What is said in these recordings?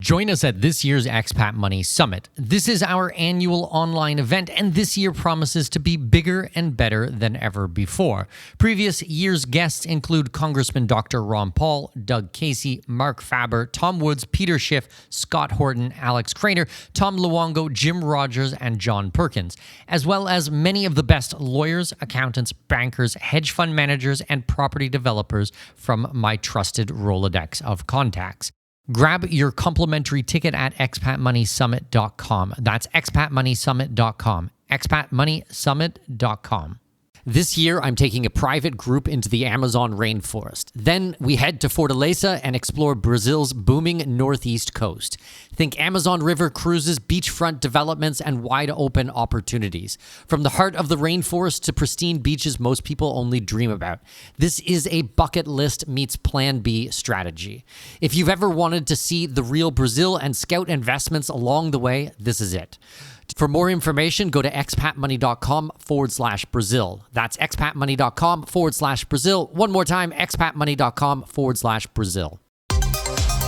Join us at this year's Expat Money Summit. This is our annual online event, and this year promises to be bigger and better than ever before. Previous year's guests include Congressman Dr. Ron Paul, Doug Casey, Mark Faber, Tom Woods, Peter Schiff, Scott Horton, Alex Craner, Tom Luongo, Jim Rogers, and John Perkins, as well as many of the best lawyers, accountants, bankers, hedge fund managers, and property developers from my trusted Rolodex of contacts. Grab your complimentary ticket at expatmoneysummit.com. That's expatmoneysummit.com. expatmoneysummit.com. This year, I'm taking a private group into the Amazon rainforest. Then we head to Fortaleza and explore Brazil's booming northeast coast. Think Amazon River cruises, beachfront developments, and wide open opportunities. From the heart of the rainforest to pristine beaches most people only dream about. This is a bucket list meets Plan B strategy. If you've ever wanted to see the real Brazil and scout investments along the way, this is it. For more information, go to expatmoney.com/Brazil. That's expatmoney.com/Brazil. One more time, expatmoney.com/Brazil.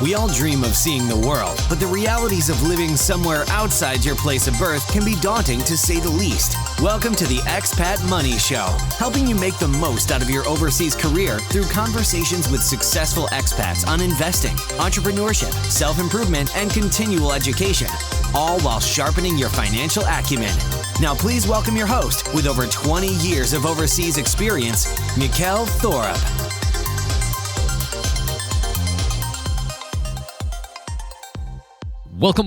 We all dream of seeing the world, but the realities of living somewhere outside your place of birth can be daunting to say the least. Welcome to the Expat Money Show, helping you make the most out of your overseas career through conversations with successful expats on investing, entrepreneurship, self-improvement, and continual education, all while sharpening your financial acumen. Now please welcome your host with over 20 years of overseas experience, Mikkel Thorup. Welcome.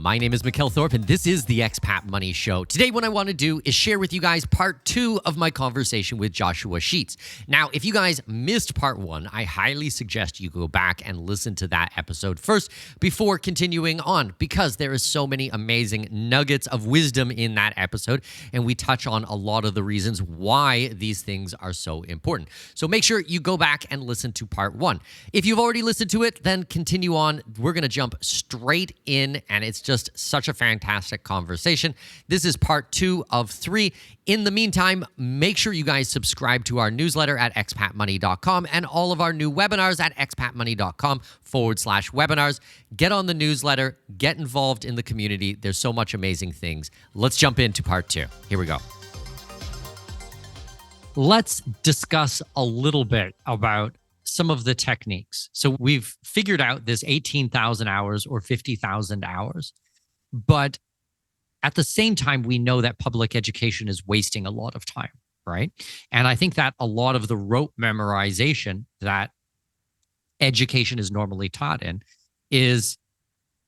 My name is Mikkel Thorup, and this is the Expat Money Show. Today, what I want to do is share with you guys part 2 of my conversation with Joshua Sheets. Now, if you guys missed part 1, I highly suggest you go back and listen to that episode first before continuing on, because there is so many amazing nuggets of wisdom in that episode, and we touch on a lot of the reasons why these things are so important. So make sure you go back and listen to part 1. If you've already listened to it, then continue on. We're going to jump straight in, and it's just such a fantastic conversation. This is part 2 of 3. In the meantime, make sure you guys subscribe to our newsletter at expatmoney.com and all of our new webinars at expatmoney.com/webinars. Get on the newsletter, get involved in the community. There's so much amazing things. Let's jump into part 2. Here we go. Let's discuss a little bit about some of the techniques. So we've figured out this 18,000 hours or 50,000 hours, but at the same time, we know that public education is wasting a lot of time, right? And I think that a lot of the rote memorization that education is normally taught in is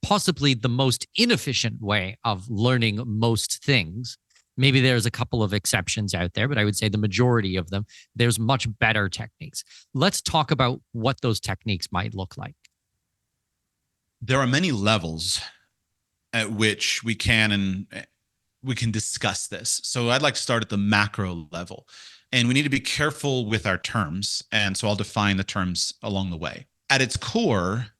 possibly the most inefficient way of learning most things. Maybe there's a couple of exceptions out there, but I would say the majority of them, there's much better techniques. Let's talk about what those techniques might look like. There are many levels at which we can discuss this. So I'd like to start at the macro level, and we need to be careful with our terms. And so I'll define the terms along the way. At its core,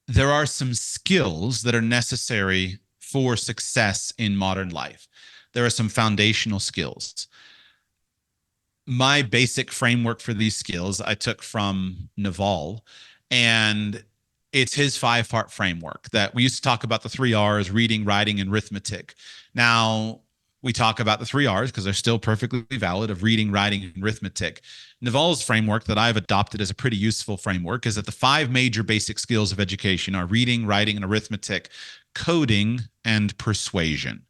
there are some skills that are necessary for success in modern life. There are some foundational skills. My basic framework for these skills I took from Naval, and it's his 5-part framework that we used to talk about the 3 R's: reading, writing, and arithmetic. Now we talk about the 3 R's because they're still perfectly valid, of reading, writing, and arithmetic. Naval's framework that I've adopted as a pretty useful framework is that the 5 major basic skills of education are reading, writing, and arithmetic, coding, and persuasion.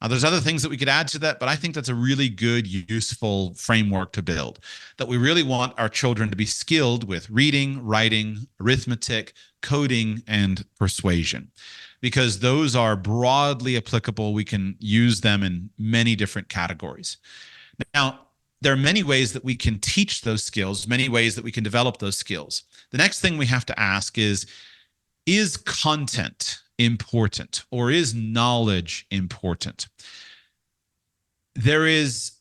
Now, there's other things that we could add to that, but I think that's a really good, useful framework to build, that we really want our children to be skilled with reading, writing, arithmetic, coding, and persuasion, because those are broadly applicable. We can use them in many different categories. Now, there are many ways that we can teach those skills, many ways that we can develop those skills. The next thing we have to ask is content important, or is knowledge important? There is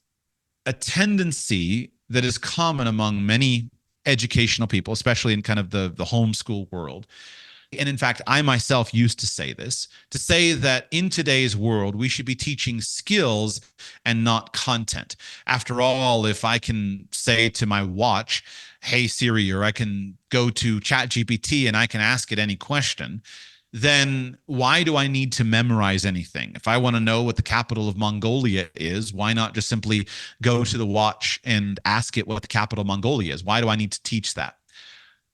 a tendency that is common among many educational people, especially in kind of the homeschool world. And in fact, I myself used to say this, to say that in today's world, we should be teaching skills and not content. After all, if I can say to my watch, hey Siri, or I can go to ChatGPT and I can ask it any question, then why do I need to memorize anything? If I want to know what the capital of Mongolia is, why not just simply go to the watch and ask it what the capital of Mongolia is? Why do I need to teach that?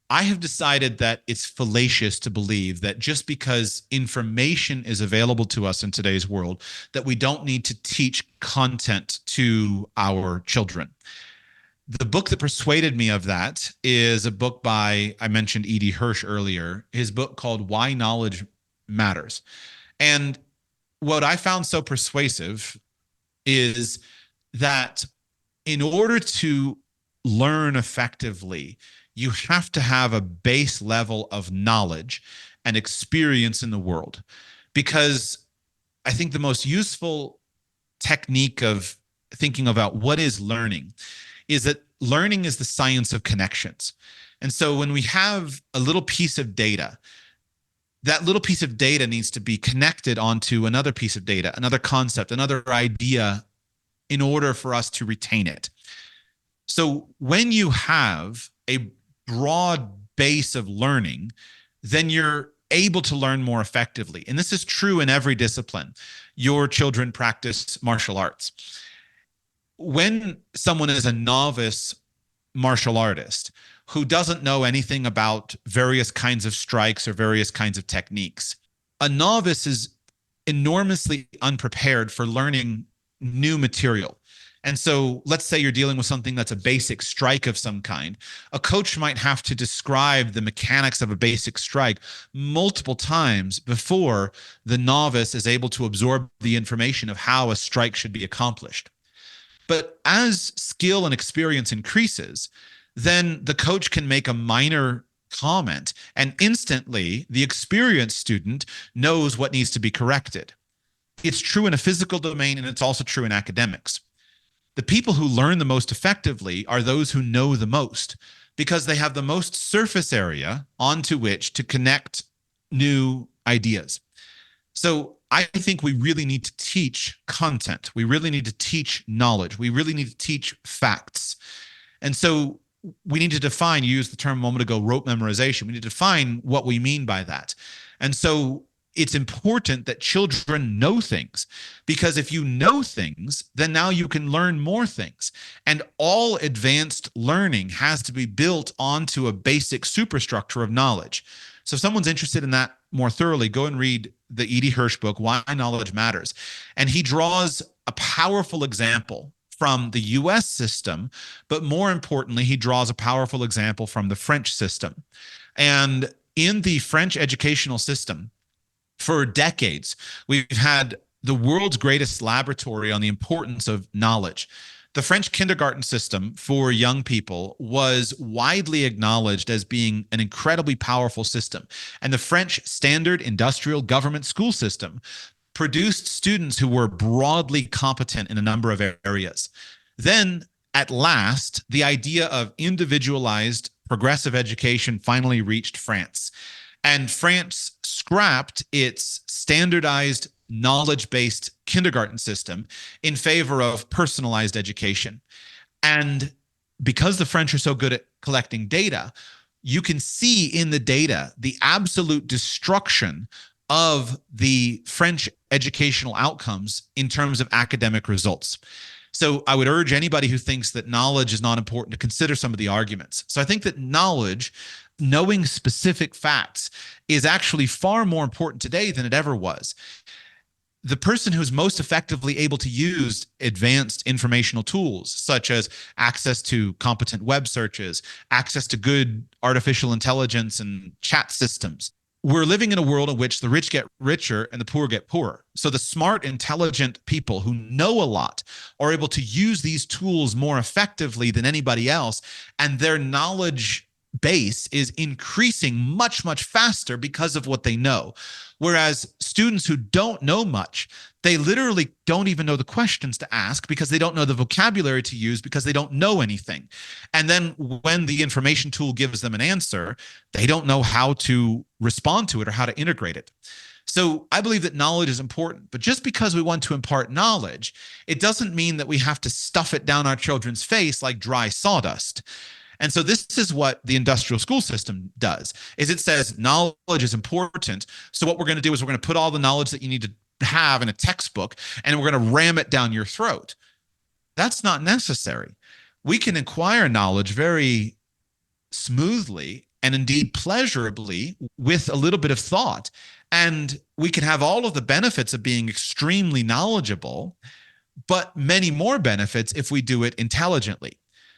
I have decided that it's fallacious to believe that just because information is available to us in today's world, that we don't need to teach content to our children. The book that persuaded me of that is a book by, I mentioned E.D. Hirsch earlier, his book called Why Knowledge Matters. And what I found so persuasive is that in order to learn effectively, you have to have a base level of knowledge and experience in the world. Because I think the most useful technique of thinking about what is learning is that learning is the science of connections. And so when we have a little piece of data, that little piece of data needs to be connected onto another piece of data, another concept, another idea, in order for us to retain it. So when you have a broad base of learning, then you're able to learn more effectively. And this is true in every discipline. Your children practice martial arts. When someone is a novice martial artist who doesn't know anything about various kinds of strikes or various kinds of techniques, a novice is enormously unprepared for learning new material. And so let's say you're dealing with something that's a basic strike of some kind. A coach might have to describe the mechanics of a basic strike multiple times before the novice is able to absorb the information of how a strike should be accomplished. But as skill and experience increases, then the coach can make a minor comment and instantly the experienced student knows what needs to be corrected. It's true in a physical domain, and it's also true in academics. The people who learn the most effectively are those who know the most, because they have the most surface area onto which to connect new ideas. So I think we really need to teach content. We really need to teach knowledge. We really need to teach facts. And so we need to define, you used the term a moment ago, rote memorization. We need to define what we mean by that. And so it's important that children know things, because if you know things, then now you can learn more things. And all advanced learning has to be built onto a basic superstructure of knowledge. So if someone's interested in that more thoroughly, go and read the E.D. Hirsch book, Why Knowledge Matters. And he draws a powerful example from the US system, but more importantly, he draws a powerful example from the French system. And in the French educational system, for decades, we've had the world's greatest laboratory on the importance of knowledge. The French kindergarten system for young people was widely acknowledged as being an incredibly powerful system. And the French standard industrial government school system produced students who were broadly competent in a number of areas. Then, at last, the idea of individualized progressive education finally reached France. And France scrapped its standardized knowledge-based kindergarten system in favor of personalized education. And because the French are so good at collecting data, you can see in the data the absolute destruction of the French educational outcomes in terms of academic results. So I would urge anybody who thinks that knowledge is not important to consider some of the arguments. So I think that knowledge, knowing specific facts, is actually far more important today than it ever was. The person who's most effectively able to use advanced informational tools, such as access to competent web searches, access to good artificial intelligence and chat systems. We're living in a world in which the rich get richer and the poor get poorer. So the smart, intelligent people who know a lot are able to use these tools more effectively than anybody else, and their knowledge base is increasing much, much faster because of what they know. Whereas students who don't know much, they literally don't even know the questions to ask because they don't know the vocabulary to use because they don't know anything. And then when the information tool gives them an answer, they don't know how to respond to it or how to integrate it. So I believe that knowledge is important, but just because we want to impart knowledge, it doesn't mean that we have to stuff it down our children's face like dry sawdust. And so this is what the industrial school system does, is it says knowledge is important. So what we're going to do is we're going to put all the knowledge that you need to have in a textbook, and we're going to ram it down your throat. That's not necessary. We can acquire knowledge very smoothly and indeed pleasurably with a little bit of thought. And we can have all of the benefits of being extremely knowledgeable, but many more benefits if we do it intelligently.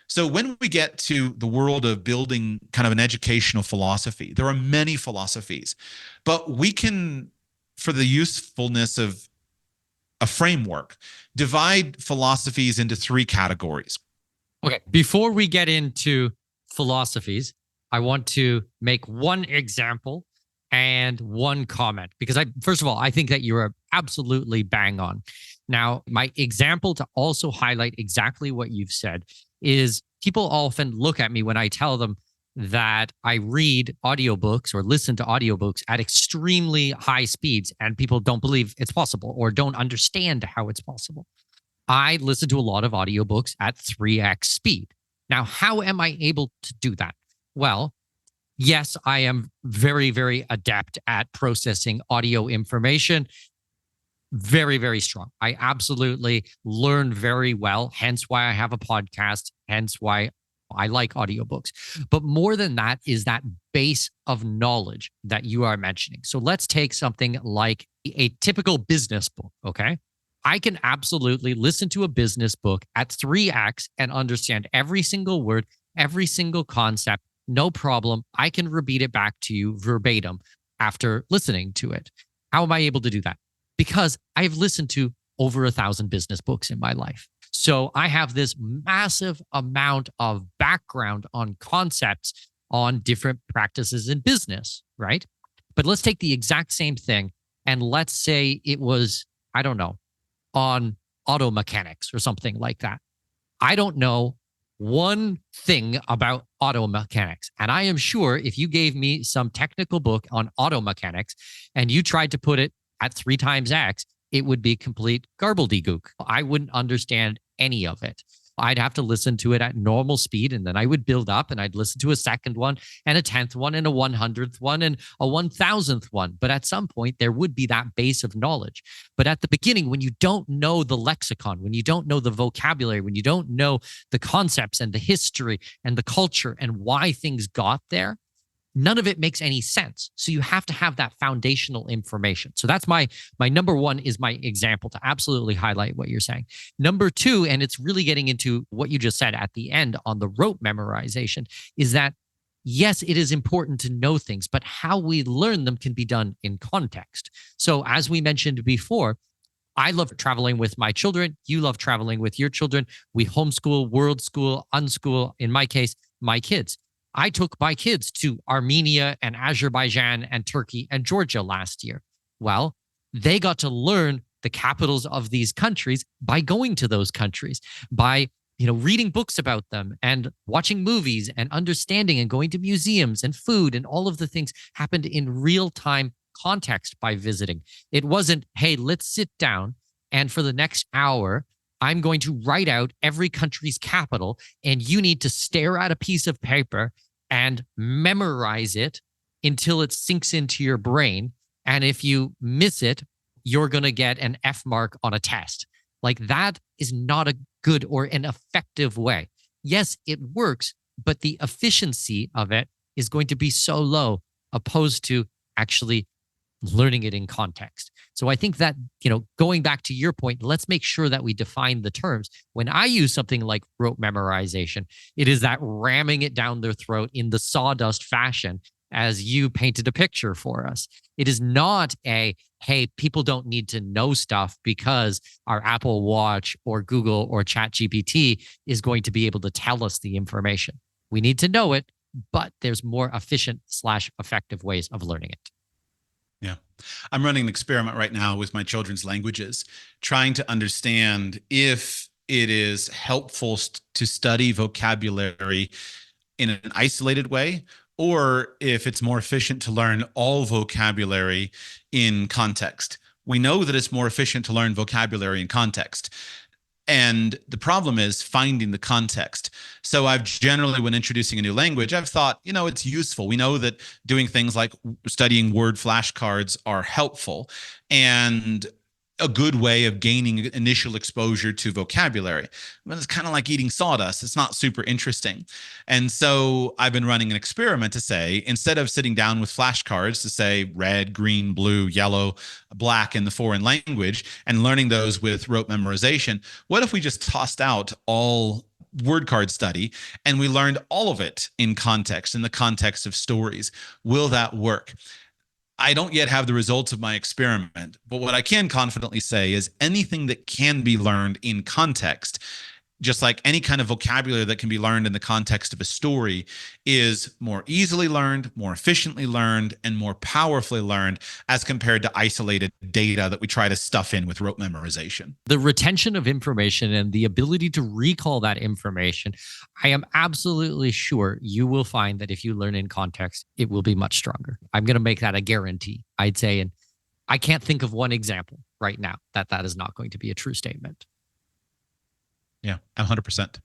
So when we get to the world of building kind of an educational philosophy, there are many philosophies, but we can, for the usefulness of a framework, divide philosophies into three categories. Okay, before we get into philosophies, I want to make one example and one comment, because first of all, I think that you're absolutely bang on. Now, my example to also highlight exactly what you've said is people often look at me when I tell them that I read audiobooks or listen to audiobooks at extremely high speeds, and people don't believe it's possible or don't understand how it's possible. I listen to a lot of audiobooks at 3x speed. Now, how am I able to do that? Well, yes, I am very, very adept at processing audio information. Very, very strong. I absolutely learn very well, hence why I have a podcast, hence why I like audiobooks. But more than that is that base of knowledge that you are mentioning. So let's take something like a typical business book, okay? I can absolutely listen to a business book at 3x and understand every single word, every single concept, no problem. I can repeat it back to you verbatim after listening to it. How am I able to do that? Because I've listened to over 1,000 business books in my life. So I have this massive amount of background on concepts on different practices in business, right? But let's take the exact same thing and let's say it was, I don't know, on auto mechanics or something like that. I don't know one thing about auto mechanics. And I am sure if you gave me some technical book on auto mechanics and you tried to put it at 3 times X, it would be complete gobbledygook. I wouldn't understand any of it. I'd have to listen to it at normal speed, and then I would build up and I'd listen to a second one and a 10th one and a 100th one and a 1,000th one. But at some point, there would be that base of knowledge. But at the beginning, when you don't know the lexicon, when you don't know the vocabulary, when you don't know the concepts and the history and the culture and why things got there, none of it makes any sense. So you have to have that foundational information. So that's my number one is my example to absolutely highlight what you're saying. Number two, and it's really getting into what you just said at the end on the rote memorization, is that yes, it is important to know things, but how we learn them can be done in context. So as we mentioned before, I love traveling with my children. You love traveling with your children. We homeschool, world school, unschool, in my case, my kids. I took my kids to Armenia and Azerbaijan and Turkey and Georgia last year. Well, they got to learn the capitals of these countries by going to those countries, by reading books about them and watching movies and understanding and going to museums and food, and all of the things happened in real time context by visiting. It wasn't, hey, let's sit down and for the next hour, I'm going to write out every country's capital, and you need to stare at a piece of paper and memorize it until it sinks into your brain. And if you miss it, you're going to get an F mark on a test. Like, that is not a good or an effective way. Yes, it works, but the efficiency of it is going to be so low opposed to actually learning it in context. So I think that, going back to your point, let's make sure that we define the terms. When I use something like rote memorization, it is that ramming it down their throat in the sawdust fashion, as you painted a picture for us. It is not hey, people don't need to know stuff because our Apple Watch or Google or ChatGPT is going to be able to tell us the information. We need to know it, but there's more efficient/effective ways of learning it. Yeah. I'm running an experiment right now with my children's languages, trying to understand if it is helpful to study vocabulary in an isolated way, or if it's more efficient to learn all vocabulary in context. We know that it's more efficient to learn vocabulary in context. And the problem is finding the context. So I've generally, when introducing a new language, I've thought, it's useful. We know that doing things like studying word flashcards are helpful and a good way of gaining initial exposure to vocabulary. But it's kind of like eating sawdust. It's not super interesting. And so I've been running an experiment to say, instead of sitting down with flashcards to say red, green, blue, yellow, black in the foreign language and learning those with rote memorization, what if we just tossed out all word card study and we learned all of it in context, in the context of stories? Will that work? I don't yet have the results of my experiment, but what I can confidently say is anything that can be learned in context, just like any kind of vocabulary that can be learned in the context of a story, is more easily learned, more efficiently learned, and more powerfully learned as compared to isolated data that we try to stuff in with rote memorization. The retention of information and the ability to recall that information, I am absolutely sure you will find that if you learn in context, it will be much stronger. I'm going to make that a guarantee, I'd say. And I can't think of one example right now that is not going to be a true statement. Yeah, 100%.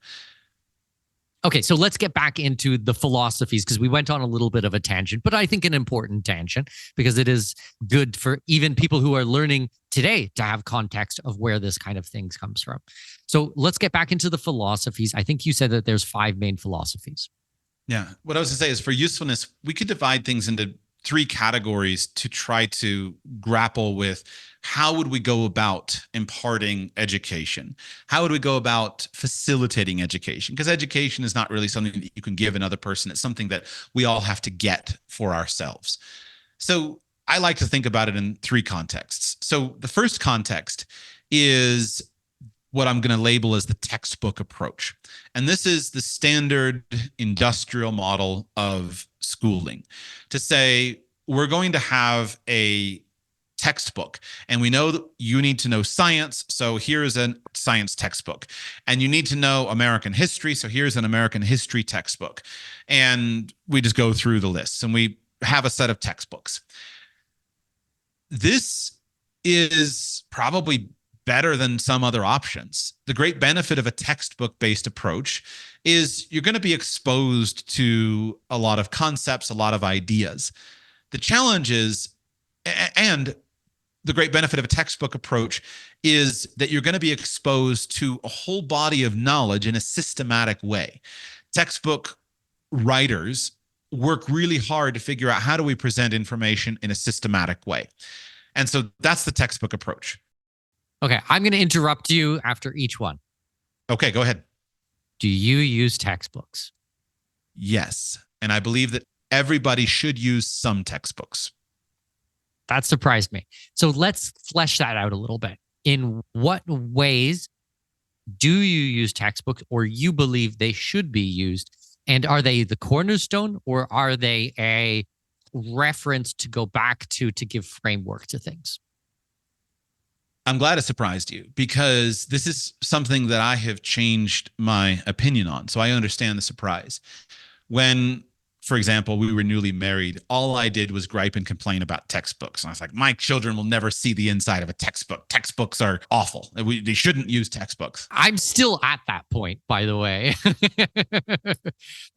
Okay, so let's get back into the philosophies because we went on a little bit of a tangent, but I think an important tangent because it is good for even people who are learning today to have context of where this kind of things comes from. So let's get back into the philosophies. I think you said that there's 5 main philosophies. Yeah, what I was going to say is for usefulness, we could divide things into 3 categories to try to grapple with how would we go about imparting education? How would we go about facilitating education? Because education is not really something that you can give another person. It's something that we all have to get for ourselves. So I like to think about it in 3 contexts. So the first context is what I'm going to label as the textbook approach. And this is the standard industrial model of schooling, to say we're going to have a textbook and we know that you need to know science, so here's a science textbook, and you need to know American history, so here's an American history textbook, and we just go through the lists and we have a set of textbooks. This is probably better than some other options. The great benefit of a textbook-based approach is you're going to be exposed to a lot of concepts, a lot of ideas. The challenge is, and the great benefit of a textbook approach is that you're going to be exposed to a whole body of knowledge in a systematic way. Textbook writers work really hard to figure out how do we present information in a systematic way. And so that's the textbook approach. Okay, I'm going to interrupt you after each one. Okay, go ahead. Do you use textbooks? Yes. And I believe that everybody should use some textbooks. That surprised me. So let's flesh that out a little bit. In what ways do you use textbooks, or you believe they should be used? And are they the cornerstone, or are they a reference to go back to give framework to things? I'm glad it surprised you, because this is something that I have changed my opinion on. So I understand the surprise. When, for example, we were newly married, all I did was gripe and complain about textbooks. And I was like, my children will never see the inside of a textbook. Textbooks are awful. They shouldn't use textbooks. I'm still at that point, by the way.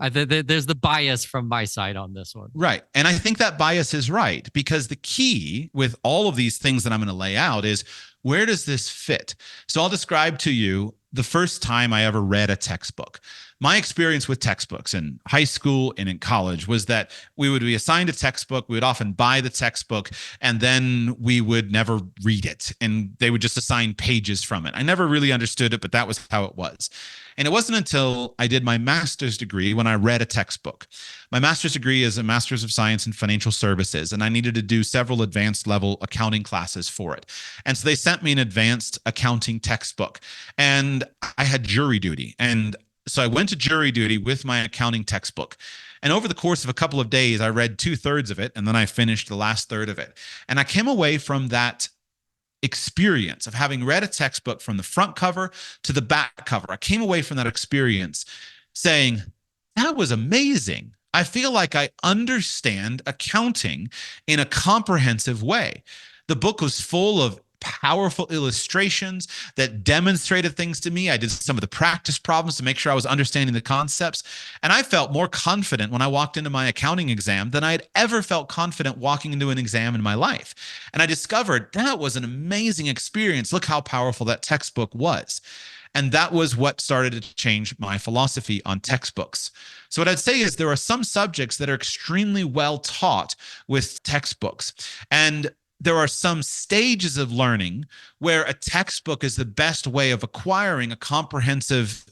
There's the bias from my side on this one. Right. And I think that bias is right, because the key with all of these things that I'm going to lay out is, where does this fit? So I'll describe to you the first time I ever read a textbook. My experience with textbooks in high school and in college was that we would be assigned a textbook. We would often buy the textbook, and then we would never read it, and they would just assign pages from it. I never really understood it, but that was how it was. And it wasn't until I did my master's degree when I read a textbook. My master's degree is a Master's of Science in Financial Services, and I needed to do several advanced level accounting classes for it. And so they sent me an advanced accounting textbook, and I had jury duty. And so I went to jury duty with my accounting textbook. And over the course of a couple of days, I read 2/3 of it, and then I finished the last third of it. And I came away from that experience of having read a textbook from the front cover to the back cover. I came away from that experience saying, that was amazing. I feel like I understand accounting in a comprehensive way. The book was full of powerful illustrations that demonstrated things to me. I did some of the practice problems to make sure I was understanding the concepts. And I felt more confident when I walked into my accounting exam than I had ever felt confident walking into an exam in my life. And I discovered that was an amazing experience. Look how powerful that textbook was. And that was what started to change my philosophy on textbooks. So what I'd say is there are some subjects that are extremely well taught with textbooks. And there are some stages of learning where a textbook is the best way of acquiring a comprehensive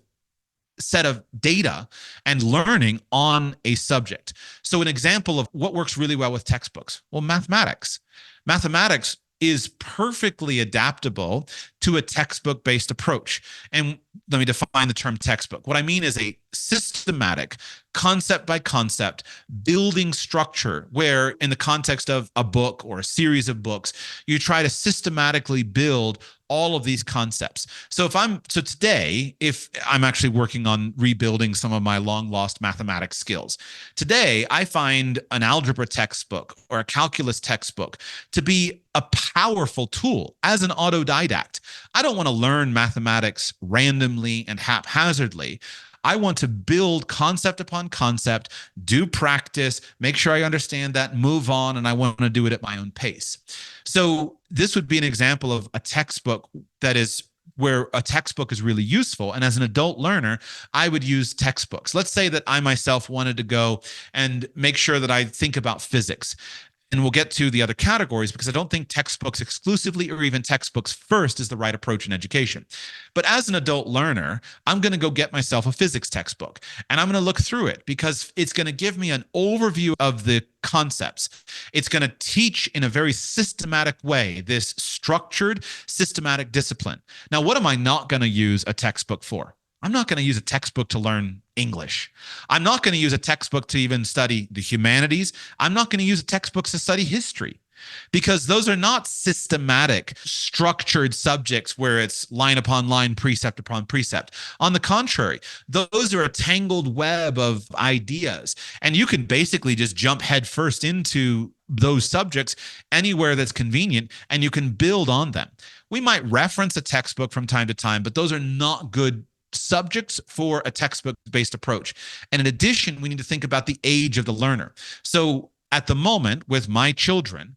set of data and learning on a subject. So an example of what works really well with textbooks, well, mathematics. Mathematics is perfectly adaptable to a textbook-based approach. And let me define the term textbook. What I mean is a systematic, concept by concept, building structure where in the context of a book or a series of books, you try to systematically build all of these concepts. So today, if I'm actually working on rebuilding some of my long lost mathematics skills, today I find an algebra textbook or a calculus textbook to be a powerful tool as an autodidact. I don't want to learn mathematics randomly and haphazardly. I want to build concept upon concept, do practice, make sure I understand that, move on, and I want to do it at my own pace. So this would be an example of a textbook that is where a textbook is really useful. And as an adult learner, I would use textbooks. Let's say that I myself wanted to go and make sure that I think about physics. And we'll get to the other categories because I don't think textbooks exclusively or even textbooks first is the right approach in education. But as an adult learner, I'm going to go get myself a physics textbook and I'm going to look through it because it's going to give me an overview of the concepts. It's going to teach in a very systematic way this structured, systematic discipline. Now, what am I not going to use a textbook for? I'm not going to use a textbook to learn English. I'm not going to use a textbook to even study the humanities. I'm not going to use a textbook to study history because those are not systematic, structured subjects where it's line upon line, precept upon precept. On the contrary, those are a tangled web of ideas, and you can basically just jump headfirst into those subjects anywhere that's convenient, and you can build on them. We might reference a textbook from time to time, but those are not good subjects for a textbook-based approach. And in addition, we need to think about the age of the learner. So at the moment with my children,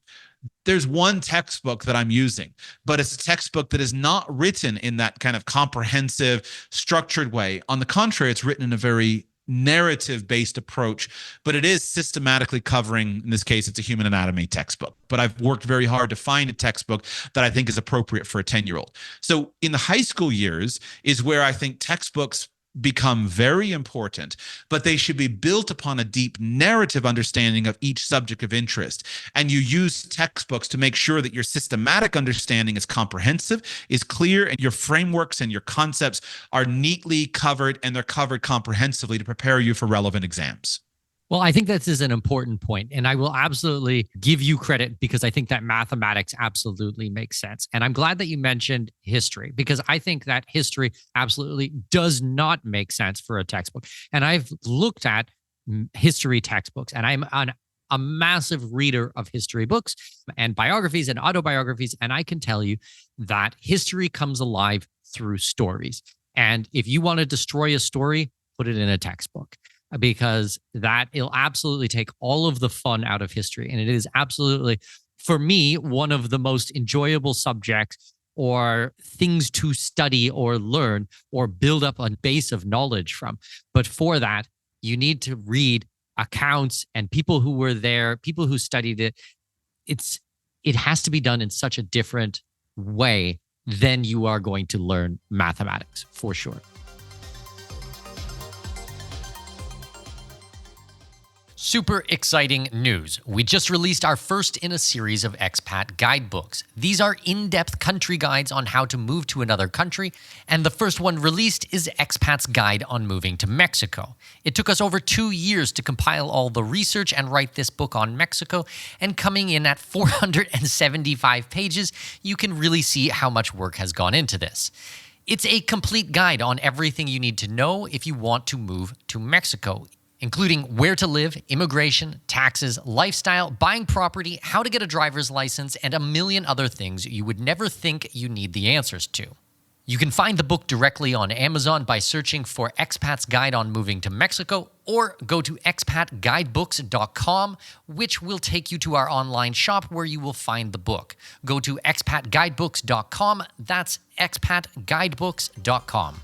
there's one textbook that I'm using, but it's a textbook that is not written in that kind of comprehensive, structured way. On the contrary, it's written in a very narrative-based approach, but it is systematically covering, in this case, it's a human anatomy textbook. But I've worked very hard to find a textbook that I think is appropriate for a 10-year-old. So in the high school years is where I think textbooks become very important, but they should be built upon a deep narrative understanding of each subject of interest. And you use textbooks to make sure that your systematic understanding is comprehensive, is clear, and your frameworks and your concepts are neatly covered and they're covered comprehensively to prepare you for relevant exams. Well, I think this is an important point, and I will absolutely give you credit because I think that mathematics absolutely makes sense. And I'm glad that you mentioned history because I think that history absolutely does not make sense for a textbook. And I've looked at history textbooks, and I'm a massive reader of history books and biographies and autobiographies, and I can tell you that history comes alive through stories. And if you want to destroy a story, put it in a textbook, because that it'll absolutely take all of the fun out of history. And it is absolutely, for me, one of the most enjoyable subjects or things to study or learn or build up a base of knowledge from. But for that, you need to read accounts and people who were there, people who studied it. It has to be done in such a different way than you are going to learn mathematics, for sure. Super exciting news. We just released our first in a series of expat guidebooks. These are in-depth country guides on how to move to another country, and the first one released is Expat's Guide on Moving to Mexico. It took us over 2 years to compile all the research and write this book on Mexico, and coming in at 475 pages, you can really see how much work has gone into this. It's a complete guide on everything you need to know if you want to move to Mexico. including where to live, immigration, taxes, lifestyle, buying property, how to get a driver's license, and a million other things you would never think you need the answers to. You can find the book directly on Amazon by searching for Expat's Guide on Moving to Mexico, or go to expatguidebooks.com, which will take you to our online shop where you will find the book. Go to expatguidebooks.com. That's expatguidebooks.com.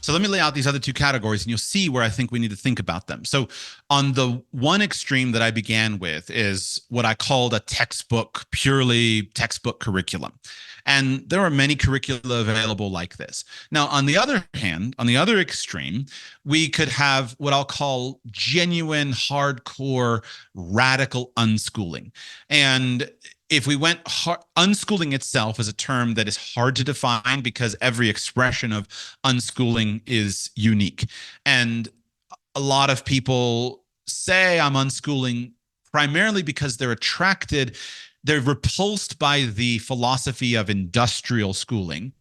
So let me lay out these other two categories and you'll see where I think we need to think about them. So on the one extreme that I began with is what I called a purely textbook curriculum. And there are many curricula available like this. Now, on the other hand, on the other extreme, we could have what I'll call genuine, hardcore, radical unschooling. And if we went unschooling itself is a term that is hard to define because every expression of unschooling is unique. And a lot of people say I'm unschooling primarily because they're repulsed by the philosophy of industrial schooling,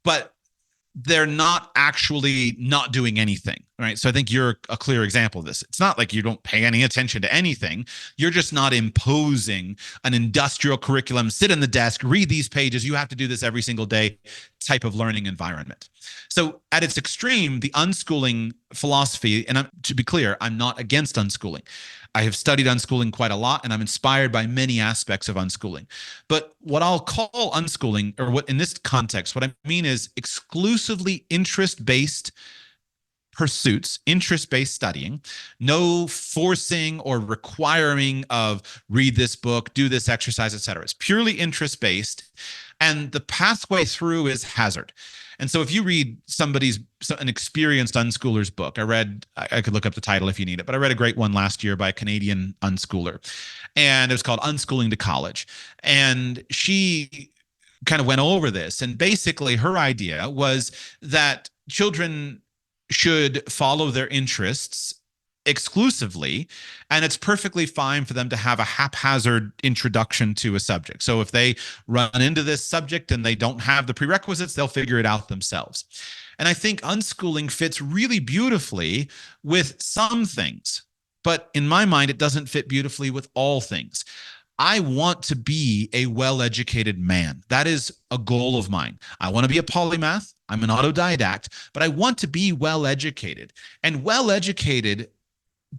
but they're not actually not doing anything, right? So I think you're a clear example of this. It's not like you don't pay any attention to anything. You're just not imposing an industrial curriculum, sit in the desk, read these pages, you have to do this every single day type of learning environment. So at its extreme, the unschooling philosophy, and to be clear, I'm not against unschooling. I have studied unschooling quite a lot, and I'm inspired by many aspects of unschooling. But what I'll call unschooling, or what in this context, what I mean is exclusively interest-based pursuits, interest-based studying, no forcing or requiring of read this book, do this exercise, etc. It's purely interest-based, and the pathway through is hazard. And so if you read an experienced unschooler's book, I could look up the title if you need it, but I read a great one last year by a Canadian unschooler, and it was called Unschooling to College. And she kind of went over this, and basically her idea was that children should follow their interests exclusively, and it's perfectly fine for them to have a haphazard introduction to a subject. So if they run into this subject and they don't have the prerequisites, they'll figure it out themselves. And I think unschooling fits really beautifully with some things, but in my mind, it doesn't fit beautifully with all things. I want to be a well-educated man. That is a goal of mine. I want to be a polymath. I'm an autodidact, but I want to be well-educated. And well-educated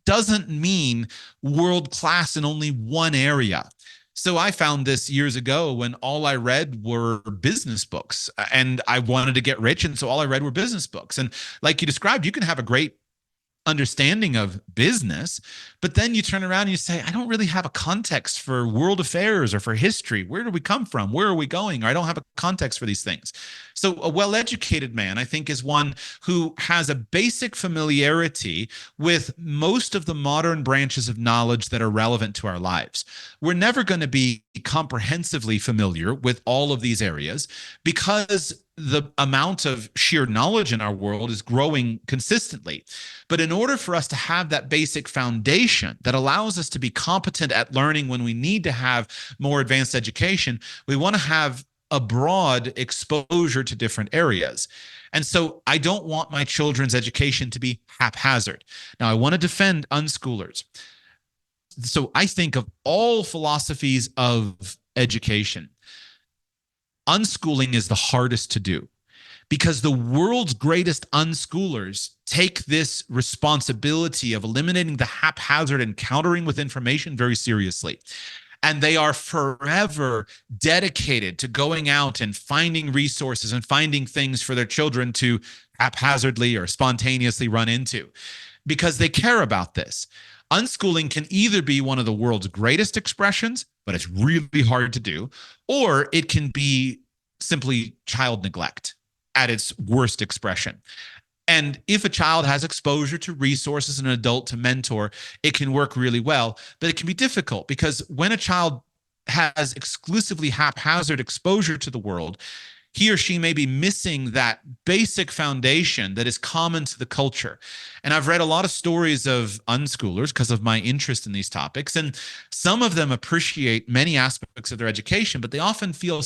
doesn't mean world-class in only one area. So I found this years ago when all I read were business books, and I wanted to get rich, and so all I read were business books. And like you described, you can have a great understanding of business, but then you turn around and you say, I don't really have a context for world affairs or for history. Where do we come from? Where are we going? Or I don't have a context for these things. So a well-educated man, I think, is one who has a basic familiarity with most of the modern branches of knowledge that are relevant to our lives. We're never going to be comprehensively familiar with all of these areas because the amount of sheer knowledge in our world is growing consistently. But in order for us to have that basic foundation that allows us to be competent at learning when we need to have more advanced education, we want to have a broad exposure to different areas. And so I don't want my children's education to be haphazard. Now, I want to defend unschoolers. So I think of all philosophies of education, unschooling is the hardest to do because the world's greatest unschoolers take this responsibility of eliminating the haphazard encountering with information very seriously. And they are forever dedicated to going out and finding resources and finding things for their children to haphazardly or spontaneously run into because they care about this. Unschooling can either be one of the world's greatest expressions, but it's really hard to do, or it can be simply child neglect at its worst expression. And if a child has exposure to resources and an adult to mentor, it can work really well, but it can be difficult because when a child has exclusively haphazard exposure to the world, he or she may be missing that basic foundation that is common to the culture. And I've read a lot of stories of unschoolers because of my interest in these topics. And some of them appreciate many aspects of their education, but they often feel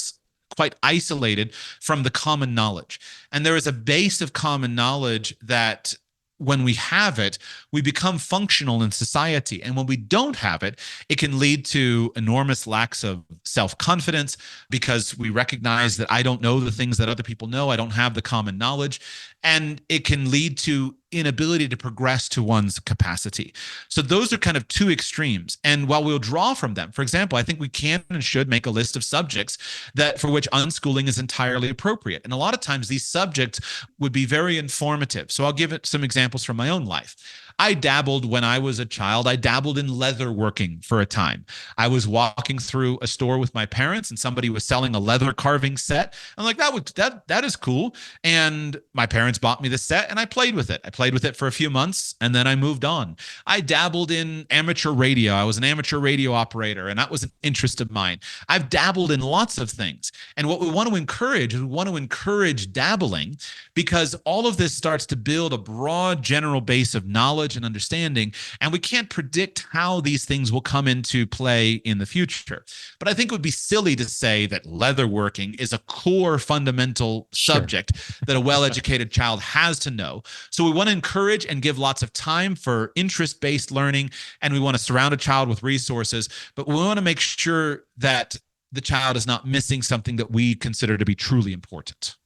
quite isolated from the common knowledge. And there is a base of common knowledge that when we have it, we become functional in society. And when we don't have it, it can lead to enormous lacks of self-confidence because we recognize that I don't know the things that other people know. I don't have the common knowledge. And it can lead to inability to progress to one's capacity. So those are kind of two extremes. And while we'll draw from them, for example, I think we can and should make a list of subjects that for which unschooling is entirely appropriate. And a lot of times these subjects would be very informative. So I'll give it some examples from my own life. I dabbled when I was a child. I dabbled in leather working for a time. I was walking through a store with my parents and somebody was selling a leather carving set. I'm like, that is cool. And my parents bought me the set and I played with it. I played with it for a few months and then I moved on. I dabbled in amateur radio. I was an amateur radio operator and that was an interest of mine. I've dabbled in lots of things. And what we want to encourage is we want to encourage dabbling because all of this starts to build a broad general base of knowledge and understanding, and we can't predict how these things will come into play in the future. But I think it would be silly to say that leatherworking is a core fundamental subject that a well-educated child has to know. So we want to encourage and give lots of time for interest-based learning, and we want to surround a child with resources, but we want to make sure that the child is not missing something that we consider to be truly important.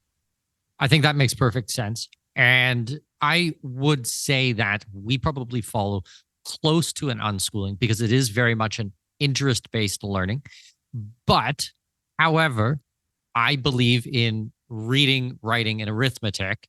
I think that makes perfect sense. And I would say that we probably follow close to an unschooling because it is very much an interest-based learning. But, however, I believe in reading, writing, and arithmetic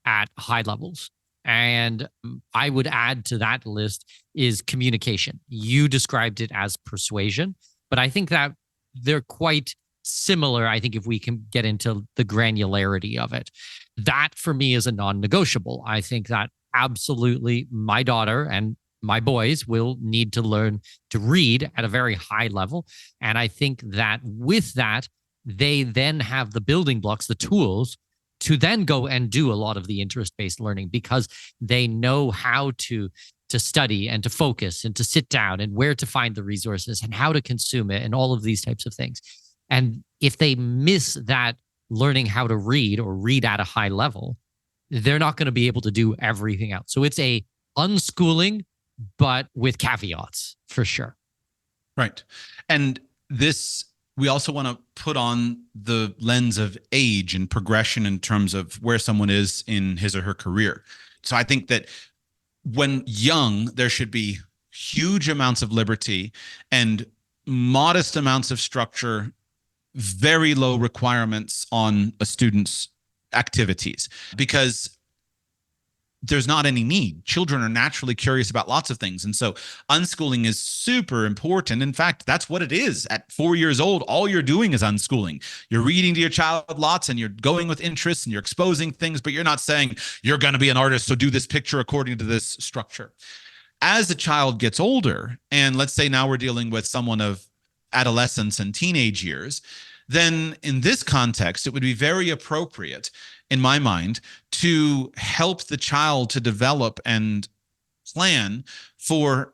at high levels. And I would add to that list is communication. You described it as persuasion, but I think that they're quite similar. I think if we can get into the granularity of it, that for me is a non-negotiable. I think that absolutely my daughter and my boys will need to learn to read at a very high level. And I think that with that, they then have the building blocks, the tools to then go and do a lot of the interest-based learning because they know how to study and to focus and to sit down and where to find the resources and how to consume it and all of these types of things. And if they miss that learning how to read or read at a high level, they're not going to be able to do everything else. So it's a unschooling, but with caveats for sure. Right. And this, we also want to put on the lens of age and progression in terms of where someone is in his or her career. So I think that when young, there should be huge amounts of liberty and modest amounts of structure, very low requirements on a student's activities because there's not any need. Children are naturally curious about lots of things. And so unschooling is super important. In fact, that's what it is. At 4 years old, all you're doing is unschooling. You're reading to your child lots and you're going with interests and you're exposing things, but you're not saying you're going to be an artist, so do this picture according to this structure. As the child gets older, and let's say now we're dealing with someone of adolescence and teenage years, then in this context, it would be very appropriate, in my mind, to help the child to develop and plan for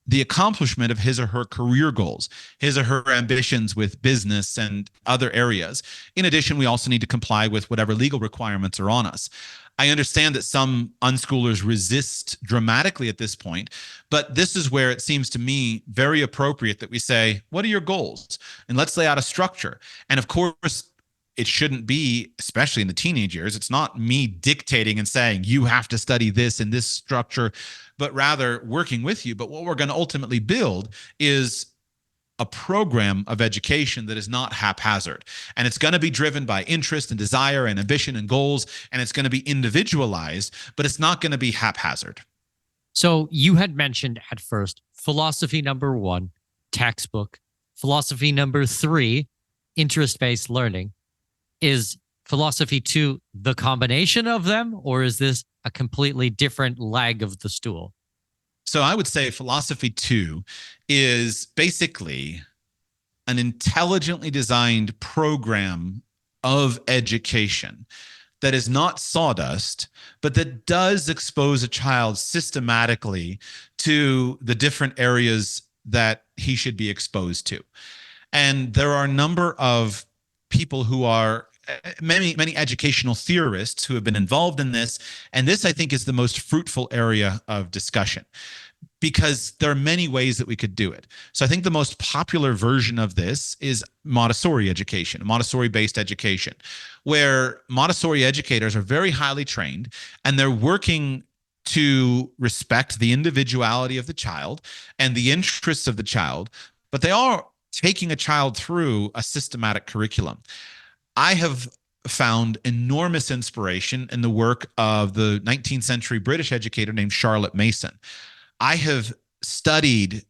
the accomplishment of his or her career goals, his or her ambitions with business and other areas. In addition, we also need to comply with whatever legal requirements are on us. I understand that some unschoolers resist dramatically at this point, but this is where it seems to me very appropriate that we say, what are your goals? And let's lay out a structure. And of course, it shouldn't be, especially in the teenage years, it's not me dictating and saying, you have to study this in this structure, but rather working with you. But what we're going to ultimately build is a program of education that is not haphazard. And it's going to be driven by interest and desire and ambition and goals. And it's going to be individualized, but it's not going to be haphazard. So you had mentioned at first, philosophy number 1, textbook. Philosophy number 3, interest-based learning. Is philosophy 2 the combination of them, or is this a completely different leg of the stool? So I would say philosophy 2 is basically an intelligently designed program of education that is not sawdust, but that does expose a child systematically to the different areas that he should be exposed to. And there are a number of people who are many educational theorists who have been involved in this. And this, I think, is the most fruitful area of discussion, because there are many ways that we could do it. So I think the most popular version of this is Montessori education, Montessori-based education, where Montessori educators are very highly trained and they're working to respect the individuality of the child and the interests of the child, but they are taking a child through a systematic curriculum. I have found enormous inspiration in the work of the 19th century British educator named Charlotte Mason. I have studied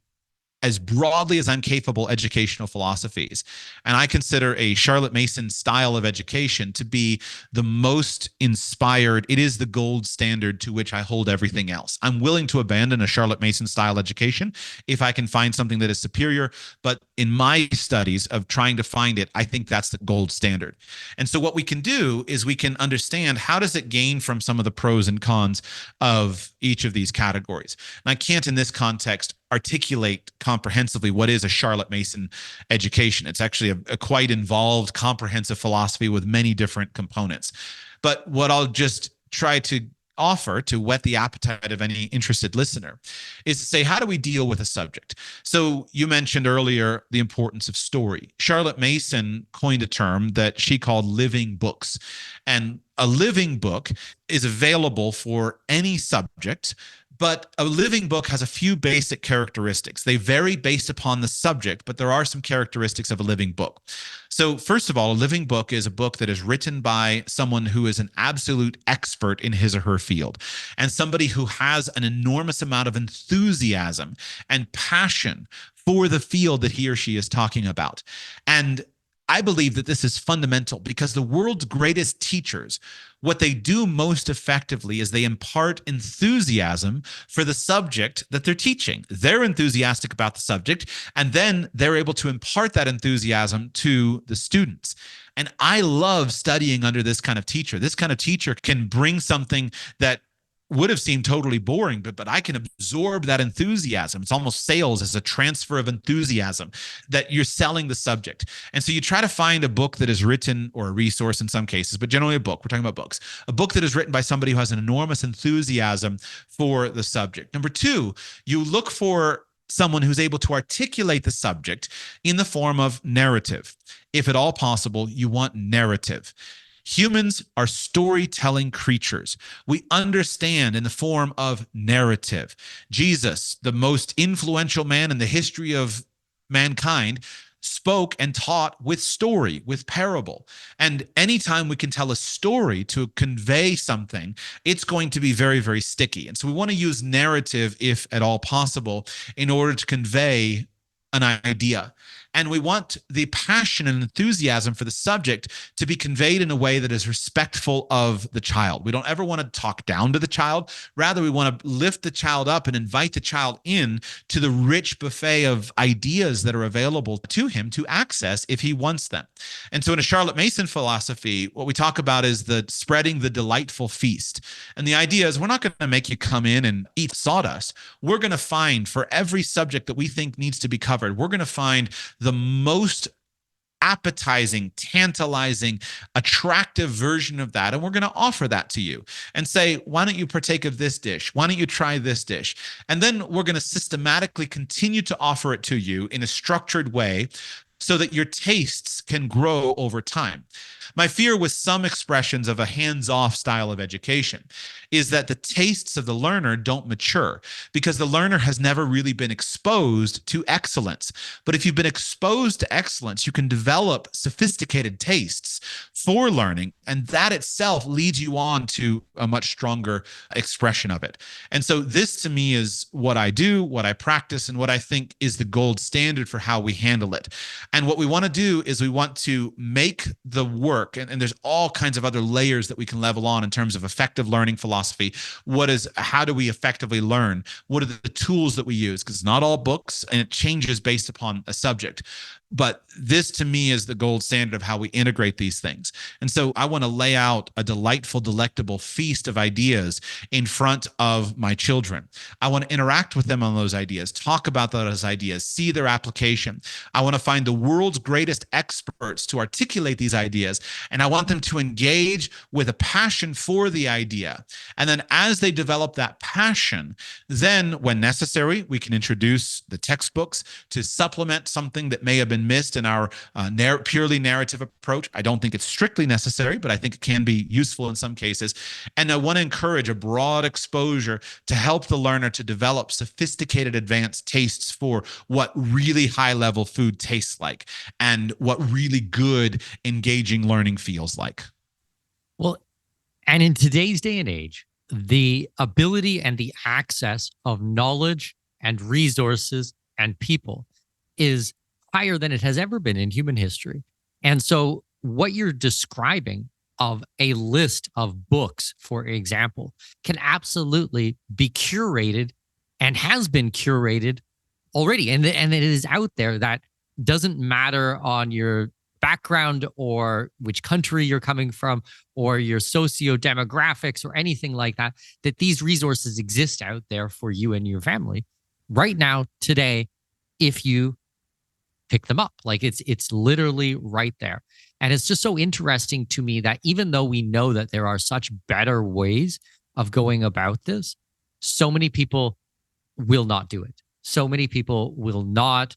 as broadly as I'm capable educational philosophies. And I consider a Charlotte Mason style of education to be the most inspired. It is the gold standard to which I hold everything else. I'm willing to abandon a Charlotte Mason style education if I can find something that is superior. But in my studies of trying to find it, I think that's the gold standard. And so what we can do is we can understand how does it gain from some of the pros and cons of each of these categories. And I can't in this context articulate comprehensively what is a Charlotte Mason education. It's actually a quite involved, comprehensive philosophy with many different components. But what I'll just try to offer to whet the appetite of any interested listener is to say, how do we deal with a subject? So you mentioned earlier the importance of story. Charlotte Mason coined a term that she called living books. And a living book is available for any subject, but a living book has a few basic characteristics. They vary based upon the subject, but there are some characteristics of a living book. So first of all, a living book is a book that is written by someone who is an absolute expert in his or her field, and somebody who has an enormous amount of enthusiasm and passion for the field that he or she is talking about. And I believe that this is fundamental because the world's greatest teachers, what they do most effectively is they impart enthusiasm for the subject that they're teaching. They're enthusiastic about the subject, and then they're able to impart that enthusiasm to the students. And I love studying under this kind of teacher. This kind of teacher can bring something that would have seemed totally boring, but I can absorb that enthusiasm. It's almost sales as a transfer of enthusiasm that you're selling the subject. And so you try to find a book that is written, or a resource in some cases, but generally a book. We're talking about books. A book that is written by somebody who has an enormous enthusiasm for the subject. Number two, you look for someone who's able to articulate the subject in the form of narrative. If at all possible, you want narrative. Humans are storytelling creatures. We understand in the form of narrative. Jesus, the most influential man in the history of mankind, spoke and taught with story, with parable. And anytime we can tell a story to convey something, it's going to be very, very sticky. And so we want to use narrative, if at all possible, in order to convey an idea. And we want the passion and enthusiasm for the subject to be conveyed in a way that is respectful of the child. We don't ever want to talk down to the child. Rather, we want to lift the child up and invite the child in to the rich buffet of ideas that are available to him to access if he wants them. And so in a Charlotte Mason philosophy, what we talk about is the spreading the delightful feast. And the idea is we're not going to make you come in and eat sawdust. We're going to find for every subject that we think needs to be covered, we're going to find the most appetizing, tantalizing, attractive version of that. And we're going to offer that to you and say, why don't you partake of this dish? Why don't you try this dish? And then we're going to systematically continue to offer it to you in a structured way so that your tastes can grow over time. My fear with some expressions of a hands-off style of education is that the tastes of the learner don't mature because the learner has never really been exposed to excellence. But if you've been exposed to excellence, you can develop sophisticated tastes for learning, and that itself leads you on to a much stronger expression of it. And so this to me is what I do, what I practice, and what I think is the gold standard for how we handle it. And what we want to do is we want to make the work, and there's all kinds of other layers that we can level on in terms of effective learning philosophy. How do we effectively learn? What are the tools that we use? Because it's not all books, and it changes based upon a subject. But this to me is the gold standard of how we integrate these things. And so I want to lay out a delightful, delectable feast of ideas in front of my children. I want to interact with them on those ideas, talk about those ideas, see their application. I want to find the world's greatest experts to articulate these ideas. And I want them to engage with a passion for the idea. And then as they develop that passion, then when necessary, we can introduce the textbooks to supplement something that may have been missed in our purely narrative approach. I don't think it's strictly necessary, but I think it can be useful in some cases. And I want to encourage a broad exposure to help the learner to develop sophisticated, advanced tastes for what really high-level food tastes like and what really good, engaging learning feels like. Well, and in today's day and age, the ability and the access of knowledge and resources and people is higher than it has ever been in human history. And so what you're describing of a list of books, for example, can absolutely be curated and has been curated already. And it is out there. That doesn't matter on your background or which country you're coming from or your socio-demographics or anything like that, that these resources exist out there for you and your family right now, today, if you pick them up. Like it's literally right there. And it's just so interesting to me that even though we know that there are such better ways of going about this, so many people will not do it. So many people will not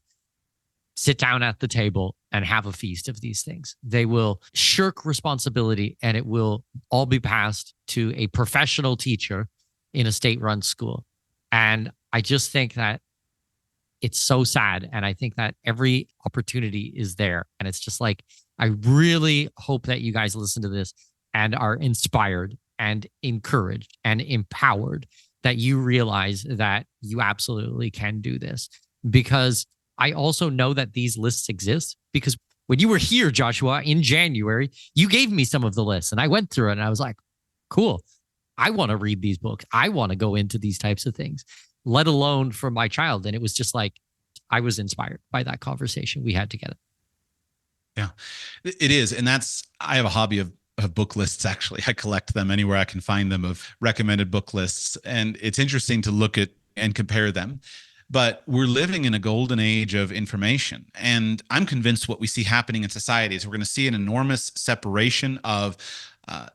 sit down at the table and have a feast of these things. They will shirk responsibility, and it will all be passed to a professional teacher in a state-run school. And I just think that it's so sad. And I think that every opportunity is there. And it's just like, I really hope that you guys listen to this and are inspired and encouraged and empowered, that you realize that you absolutely can do this. Because I also know that these lists exist, because when you were here, Joshua, in January, you gave me some of the lists and I went through it and I was like, cool, I want to read these books. I want to go into these types of things, let alone for my child. And it was just like, I was inspired by that conversation we had together. Yeah, it is. And I have a hobby of book lists, actually. I collect them anywhere I can find them, of recommended book lists. And it's interesting to look at and compare them. But we're living in a golden age of information. And I'm convinced what we see happening in society is we're going to see an enormous separation of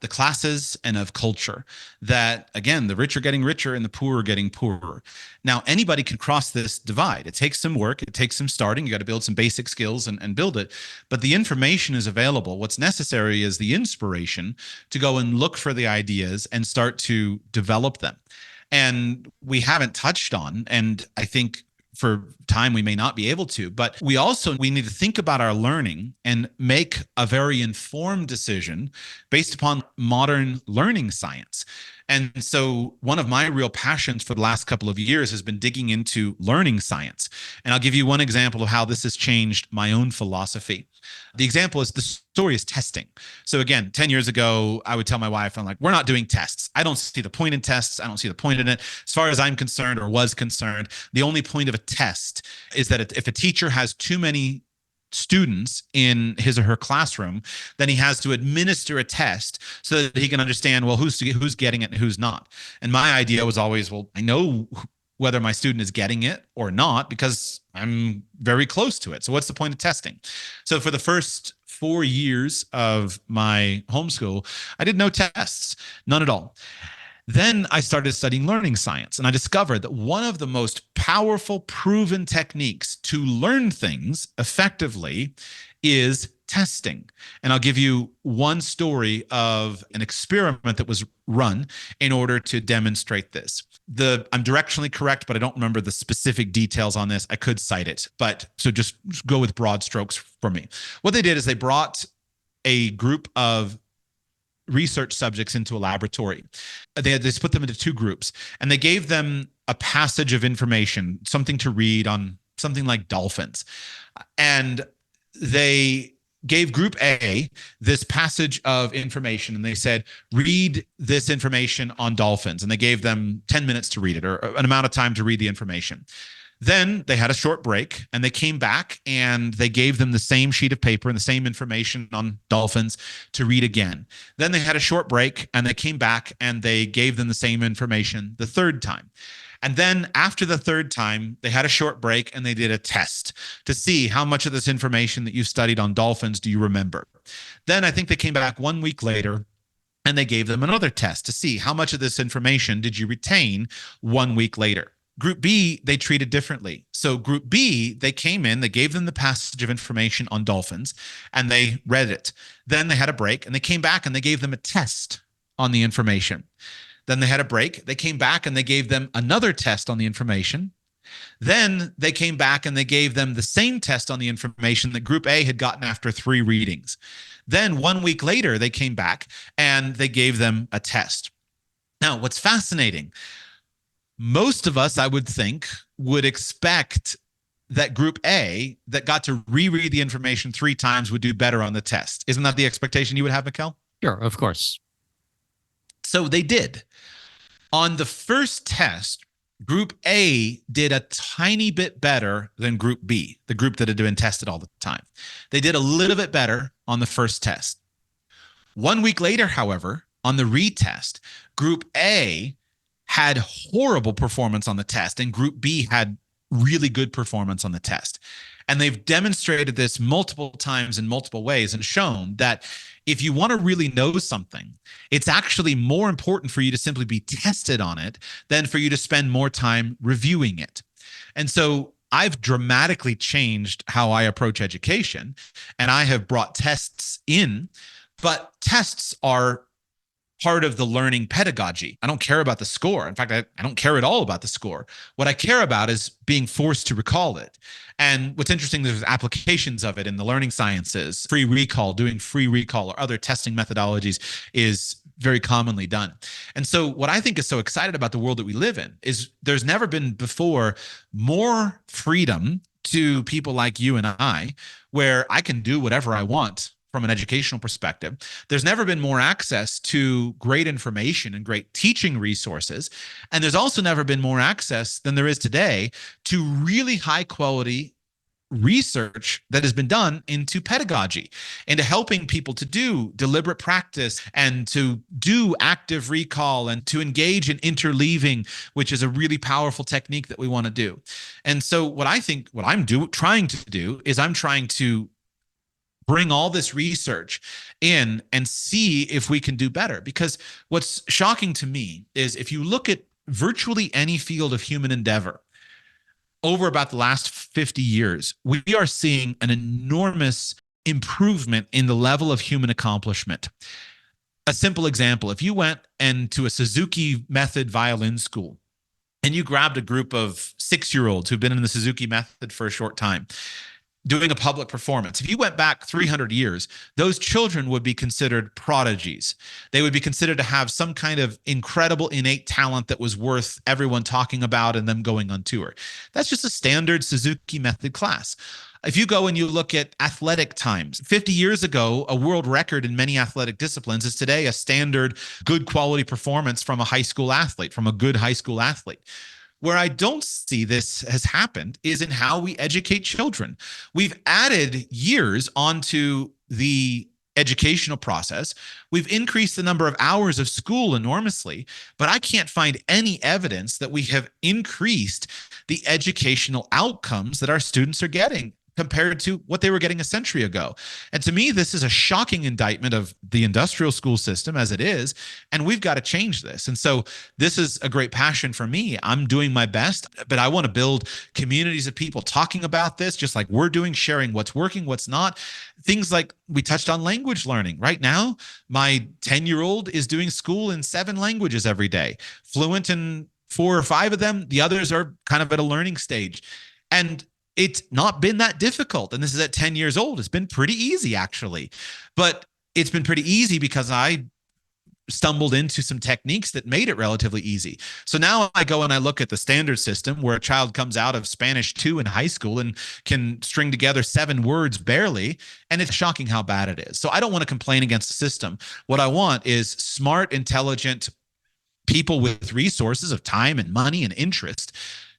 the classes and of culture, that, again, the rich are getting richer and the poor are getting poorer. Now, anybody can cross this divide. It takes some work. It takes some starting. You got to build some basic skills and build it. But the information is available. What's necessary is the inspiration to go and look for the ideas and start to develop them. And we haven't touched on, and I think for time we may not be able to, but we need to think about our learning and make a very informed decision based upon modern learning science. And so one of my real passions for the last couple of years has been digging into learning science. And I'll give you one example of how this has changed my own philosophy. The example is, the story is testing. So again, 10 years ago, I would tell my wife, I'm like, we're not doing tests. I don't see the point in tests. I don't see the point in it. As far as I'm concerned, or was concerned, the only point of a test is that if a teacher has too many students in his or her classroom, then he has to administer a test so that he can understand, well, who's getting it and who's not. And my idea was always, well, I know whether my student is getting it or not because I'm very close to it. So what's the point of testing? So for the first 4 years of my homeschool, I did no tests, none at all. Then I started studying learning science, and I discovered that one of the most powerful, proven techniques to learn things effectively is testing. And I'll give you one story of an experiment that was run in order to demonstrate this. I'm directionally correct, but I don't remember the specific details on this. I could cite it, but so just go with broad strokes for me. What they did is they brought a group of research subjects into a laboratory. They split them into two groups, and they gave them a passage of information, something to read on something like dolphins. And they gave group A this passage of information, and they said, read this information on dolphins. And they gave them 10 minutes to read it, or an amount of time to read the information. Then they had a short break and they came back and they gave them the same sheet of paper and the same information on dolphins to read again. Then they had a short break and they came back and they gave them the same information the third time. And then after the third time, they had a short break and they did a test to see how much of this information that you studied on dolphins do you remember. Then I think they came back 1 week later and they gave them another test to see how much of this information did you retain 1 week later. Group B, they treated differently. So Group B, they came in, they gave them the passage of information on dolphins and they read it. Then they had a break and they came back and they gave them a test on the information. Then they had a break. They came back and they gave them another test on the information. Then they came back and they gave them the same test on the information that Group A had gotten after 3 readings. Then 1 week later, they came back and they gave them a test. Now, what's fascinating, most of us, I would think, would expect that Group A that got to reread the information 3 times would do better on the test. Isn't that the expectation you would have, Mikkel? Sure, of course. So they did. On the first test, Group A did a tiny bit better than Group B, the group that had been tested all the time. They did a little bit better on the first test. 1 week later, however, on the retest, Group A had horrible performance on the test and Group B had really good performance on the test. And they've demonstrated this multiple times in multiple ways and shown that if you want to really know something, it's actually more important for you to simply be tested on it than for you to spend more time reviewing it. And so I've dramatically changed how I approach education, and I have brought tests in, but tests are part of the learning pedagogy. I don't care about the score. In fact, I don't care at all about the score. What I care about is being forced to recall it. And what's interesting, there's applications of it in the learning sciences. Free recall, doing free recall or other testing methodologies is very commonly done. And so what I think is so excited about the world that we live in is there's never been before more freedom to people like you and I, where I can do whatever I want from an educational perspective. There's never been more access to great information and great teaching resources. And there's also never been more access than there is today to really high quality research that has been done into pedagogy, into helping people to do deliberate practice and to do active recall and to engage in interleaving, which is a really powerful technique that we want to do. And so what I'm trying to do is I'm trying to bring all this research in and see if we can do better. Because what's shocking to me is if you look at virtually any field of human endeavor over about the last 50 years, we are seeing an enormous improvement in the level of human accomplishment. A simple example, if you went into a Suzuki method violin school and you grabbed a group of 6-year-olds who've been in the Suzuki method for a short time, doing a public performance. If you went back 300 years, those children would be considered prodigies. They would be considered to have some kind of incredible innate talent that was worth everyone talking about and them going on tour. That's just a standard Suzuki method class. If you go and you look at athletic times, 50 years ago, a world record in many athletic disciplines is today a standard good quality performance from a high school athlete, from a good high school athlete. Where I don't see this has happened is in how we educate children. We've added years onto the educational process. We've increased the number of hours of school enormously, but I can't find any evidence that we have increased the educational outcomes that our students are getting compared to what they were getting a century ago. And to me, this is a shocking indictment of the industrial school system as it is, and we've got to change this. And so this is a great passion for me. I'm doing my best, but I want to build communities of people talking about this, just like we're doing, sharing what's working, what's not. Things like we touched on language learning. Right now, my 10-year-old is doing school in 7 languages every day, fluent in 4 or 5 of them. The others are kind of at a learning stage. And it's not been that difficult. And this is at 10 years old. It's been pretty easy, actually. But it's been pretty easy because I stumbled into some techniques that made it relatively easy. So now I go and I look at the standard system where a child comes out of Spanish 2 in high school and can string together 7 words barely. And it's shocking how bad it is. So I don't want to complain against the system. What I want is smart, intelligent people with resources of time and money and interest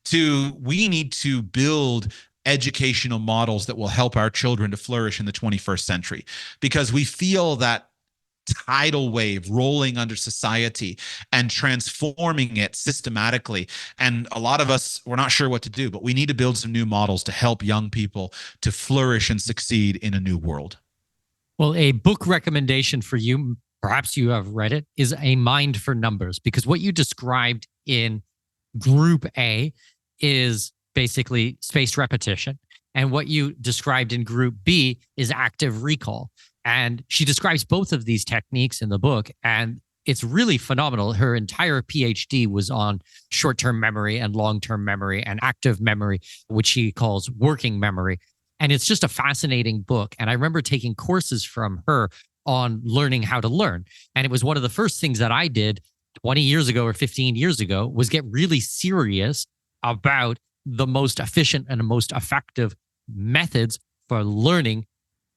to we need to build educational models that will help our children to flourish in the 21st century, because we feel that tidal wave rolling under society and transforming it systematically. And a lot of us, we're not sure what to do, but we need to build some new models to help young people to flourish and succeed in a new world. Well, a book recommendation for you, perhaps you have read it, is A Mind for Numbers, because what you described in Group A is basically spaced repetition. And what you described in Group B is active recall. And she describes both of these techniques in the book, and it's really phenomenal. Her entire PhD was on short-term memory and long-term memory and active memory, which she calls working memory. And it's just a fascinating book. And I remember taking courses from her on learning how to learn. And it was one of the first things that I did 20 years ago or 15 years ago was get really serious about the most efficient and the most effective methods for learning,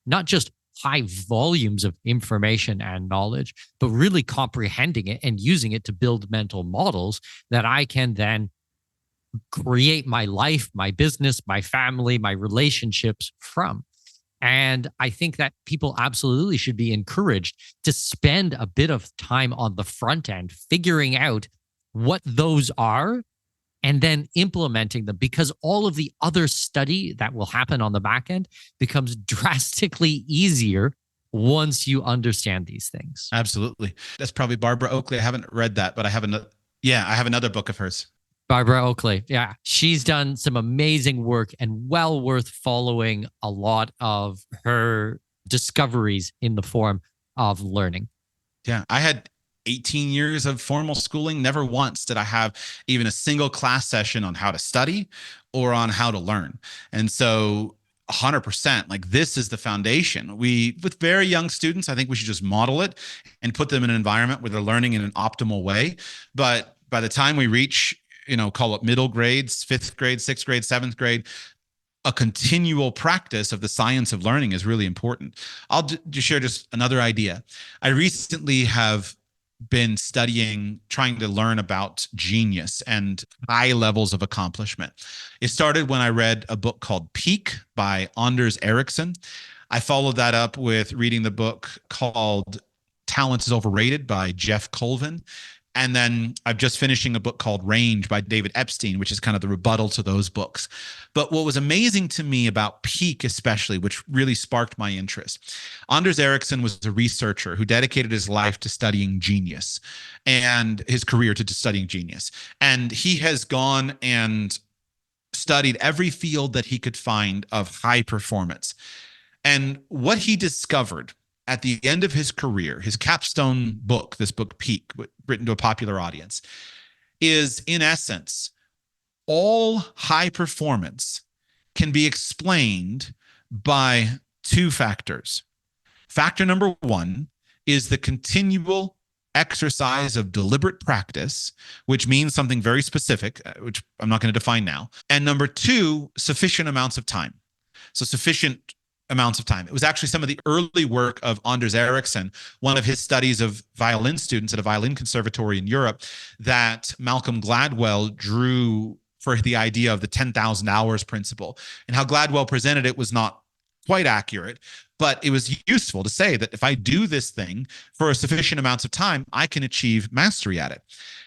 not just high volumes of information and knowledge, but really comprehending it and using it to build mental models that I can then create my life, my business, my family, my relationships from. And I think that people absolutely should be encouraged to spend a bit of time on the front end, figuring out what those are and then implementing them, because all of the other study that will happen on the back end becomes drastically easier once you understand these things. Absolutely. That's probably Barbara Oakley. I haven't read that, but I have another book of hers. Barbara Oakley. Yeah. She's done some amazing work and well worth following a lot of her discoveries in the form of learning. Yeah. I had 18 years of formal schooling. Never once did I have even a single class session on how to study or on how to learn. And so 100%, like, this is the foundation. With very young students, I think we should just model it and put them in an environment where they're learning in an optimal way. But by the time we reach, call it middle grades, 5th grade, 6th grade, 7th grade, a continual practice of the science of learning is really important. I'll just share another idea. I recently have been trying to learn about genius and high levels of accomplishment. It started when I read a book called Peak by Anders Ericsson. I followed that up with reading the book called Talent is Overrated by Jeff Colvin. And then I'm just finishing a book called Range by David Epstein, which is kind of the rebuttal to those books. But what was amazing to me about Peak especially, which really sparked my interest, Anders Ericsson was a researcher who dedicated his life to studying genius and his career to studying genius. And he has gone and studied every field that he could find of high performance. And what he discovered at the end of his career, his capstone book, this book Peak, written to a popular audience, is in essence, all high performance can be explained by two factors. Factor number one is the continual exercise of deliberate practice, which means something very specific, which I'm not going to define now. And number two, sufficient amounts of time. So sufficient amounts of time. It was actually some of the early work of Anders Ericsson, one of his studies of violin students at a violin conservatory in Europe, that Malcolm Gladwell drew for the idea of the 10,000 hours principle. And how Gladwell presented it was not quite accurate, but it was useful to say that if I do this thing for a sufficient amounts of time, I can achieve mastery at it.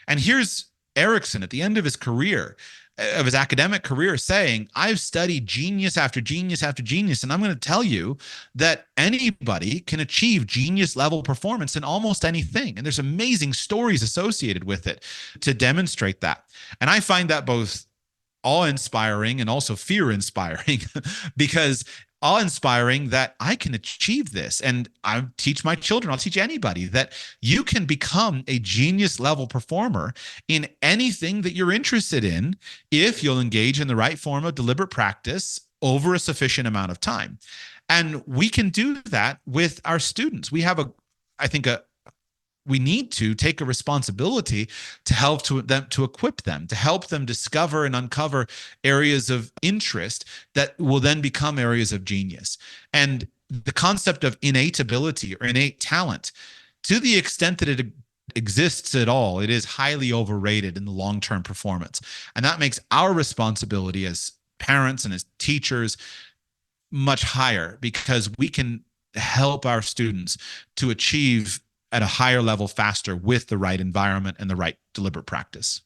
And here's Ericsson at the end of his career, of his academic career, saying, I've studied genius after genius after genius, and I'm going to tell you that anybody can achieve genius level performance in almost anything. And there's amazing stories associated with it to demonstrate that. And I find that both awe-inspiring and also fear-inspiring because awe-inspiring that I can achieve this. And I teach my children, I'll teach anybody that you can become a genius level performer in anything that you're interested in if you'll engage in the right form of deliberate practice over a sufficient amount of time. And we can do that with our students. We have we need to take a responsibility to help to equip them, to help them discover and uncover areas of interest that will then become areas of genius. And the concept of innate ability or innate talent, to the extent that it exists at all, it is highly overrated in the long-term performance. And that makes our responsibility as parents and as teachers much higher, because we can help our students to achieve at a higher level faster with the right environment and the right deliberate practice.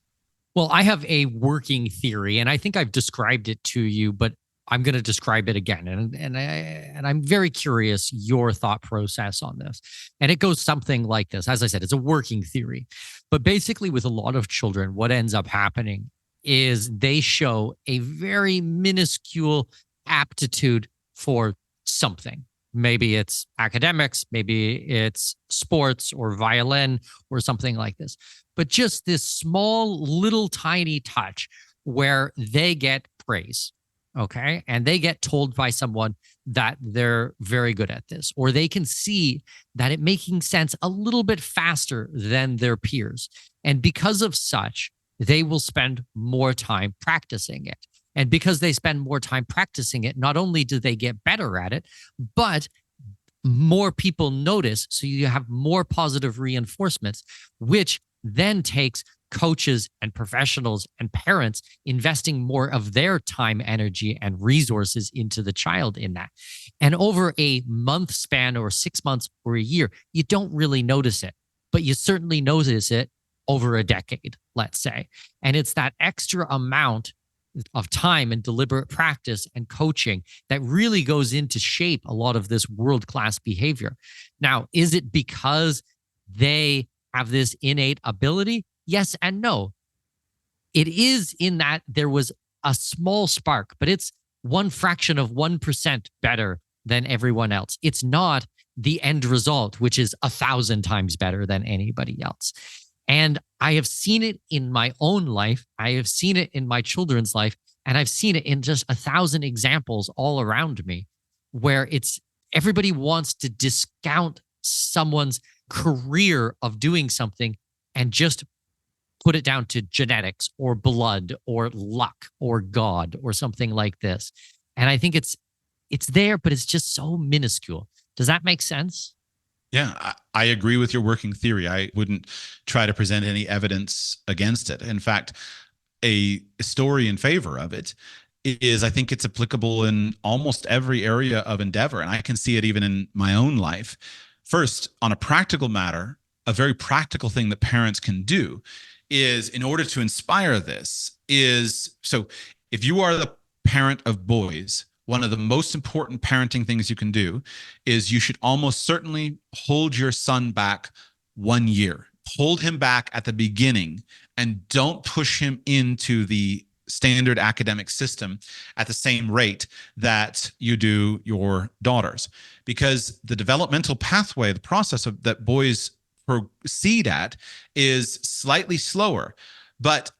Well, I have a working theory, and I think I've described it to you, but I'm going to describe it again. And I'm very curious your thought process on this. And it goes something like this. As I said, it's a working theory. But basically, with a lot of children, what ends up happening is they show a very minuscule aptitude for something. Maybe it's academics, maybe it's sports or violin or something like this. But just this small, little, tiny touch where they get praise, okay? And they get told by someone that they're very good at this, or they can see that it making sense a little bit faster than their peers. And because of such, they will spend more time practicing it. And because they spend more time practicing it, not only do they get better at it, but more people notice. So you have more positive reinforcements, which then takes coaches and professionals and parents investing more of their time, energy, and resources into the child in that. And over a month span or 6 months or a year, you don't really notice it, but you certainly notice it over a decade, let's say. And it's that extra amount of time and deliberate practice and coaching that really goes into shape a lot of this world-class behavior. Now, is it because they have this innate ability? Yes and no. It is in that there was a small spark, but it's one fraction of 1% better than everyone else. It's not the end result, which is 1,000 times better than anybody else. And I have seen it in my own life. I have seen it in my children's life. And I've seen it in just 1,000 examples all around me, where it's everybody wants to discount someone's career of doing something and just put it down to genetics or blood or luck or God or something like this. And I think it's there, but it's just so minuscule. Does that make sense? Yeah, I agree with your working theory. I wouldn't try to present any evidence against it. In fact, a story in favor of it is I think it's applicable in almost every area of endeavor. And I can see it even in my own life. First, on a practical matter, a very practical thing that parents can do is, in order to inspire this, is so if you are the parent of boys, one of the most important parenting things you can do is you should almost certainly hold your son back 1 year. Hold him back at the beginning and don't push him into the standard academic system at the same rate that you do your daughters. Because the developmental pathway, the process of that boys proceed at is slightly slower. But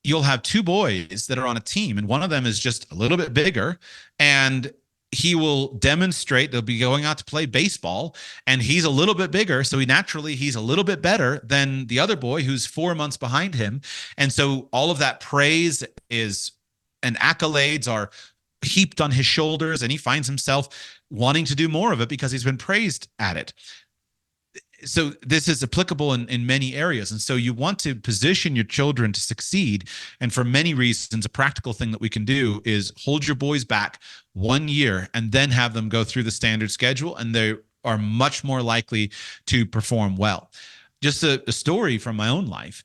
you'll have two boys that are on a team, and one of them is just a little bit bigger, and he will demonstrate, they'll be going out to play baseball, and he's a little bit bigger, so he's a little bit better than the other boy who's 4 months behind him. And so all of that praise and accolades are heaped on his shoulders, and he finds himself wanting to do more of it because he's been praised at it. So this is applicable in many areas. And so you want to position your children to succeed. And for many reasons, a practical thing that we can do is hold your boys back 1 year and then have them go through the standard schedule, and they are much more likely to perform well. Just a story from my own life.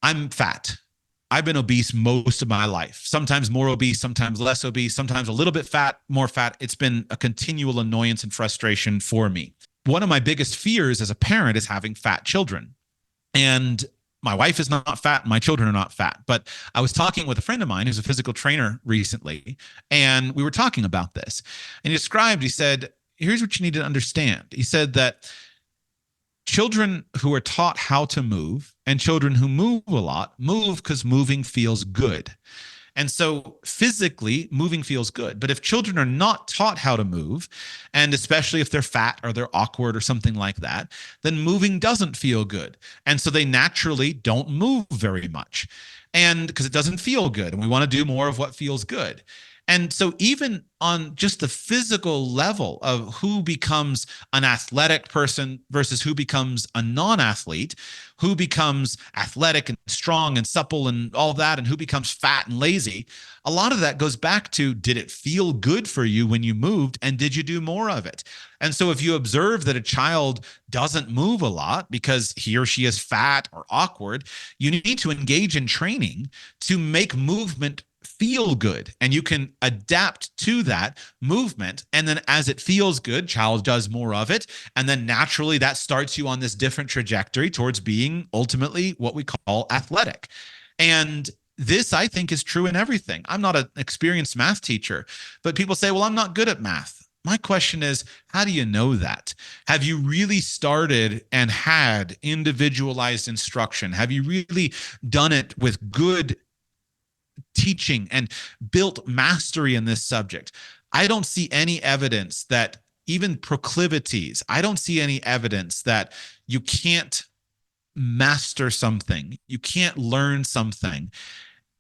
I'm fat. I've been obese most of my life, sometimes more obese, sometimes less obese, sometimes a little bit fat, more fat. It's been a continual annoyance and frustration for me. One of my biggest fears as a parent is having fat children. And my wife is not fat, my children are not fat. But I was talking with a friend of mine who's a physical trainer recently, and we were talking about this. And he said, here's what you need to understand. He said that children who are taught how to move and children who move a lot move because moving feels good. And so physically, moving feels good. But if children are not taught how to move, and especially if they're fat or they're awkward or something like that, then moving doesn't feel good. And so they naturally don't move very much. And because it doesn't feel good, and we want to do more of what feels good. And so even on just the physical level of who becomes an athletic person versus who becomes a non-athlete, who becomes athletic and strong and supple and all that, and who becomes fat and lazy, a lot of that goes back to, did it feel good for you when you moved, and did you do more of it? And so if you observe that a child doesn't move a lot because he or she is fat or awkward, you need to engage in training to make movement feel good, and you can adapt to that movement. And then as it feels good, child does more of it. And then naturally that starts you on this different trajectory towards being ultimately what we call athletic. And this, I think, is true in everything. I'm not an experienced math teacher, but people say, well, I'm not good at math. My question is, how do you know that? Have you really started and had individualized instruction? Have you really done it with good teaching and built mastery in this subject? I don't see any evidence that even proclivities, I don't see any evidence that you can't master something, you can't learn something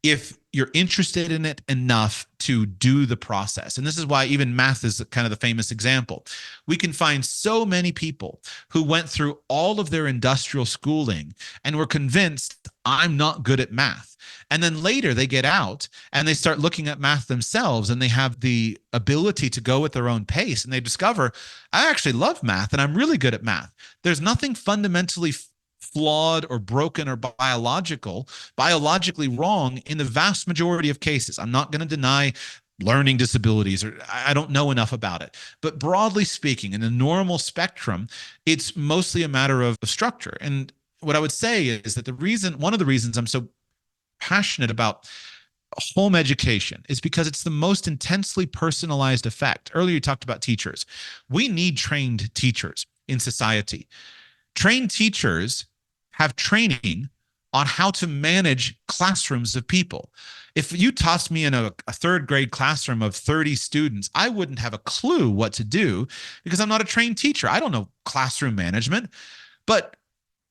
if you're interested in it enough to do the process. And this is why even math is kind of the famous example. We can find so many people who went through all of their industrial schooling and were convinced, I'm not good at math. And then later they get out and they start looking at math themselves, and they have the ability to go at their own pace, and they discover, I actually love math and I'm really good at math. There's nothing fundamentally flawed or broken or biologically wrong in the vast majority of cases. I'm not going to deny learning disabilities, or I don't know enough about it. But broadly speaking, in the normal spectrum, it's mostly a matter of structure. And what I would say is that one of the reasons I'm so passionate about home education is because it's the most intensely personalized effect. Earlier, you talked about teachers. We need trained teachers in society. Trained teachers have training on how to manage classrooms of people. If you tossed me in a third grade classroom of 30 students, I wouldn't have a clue what to do because I'm not a trained teacher. I don't know classroom management. But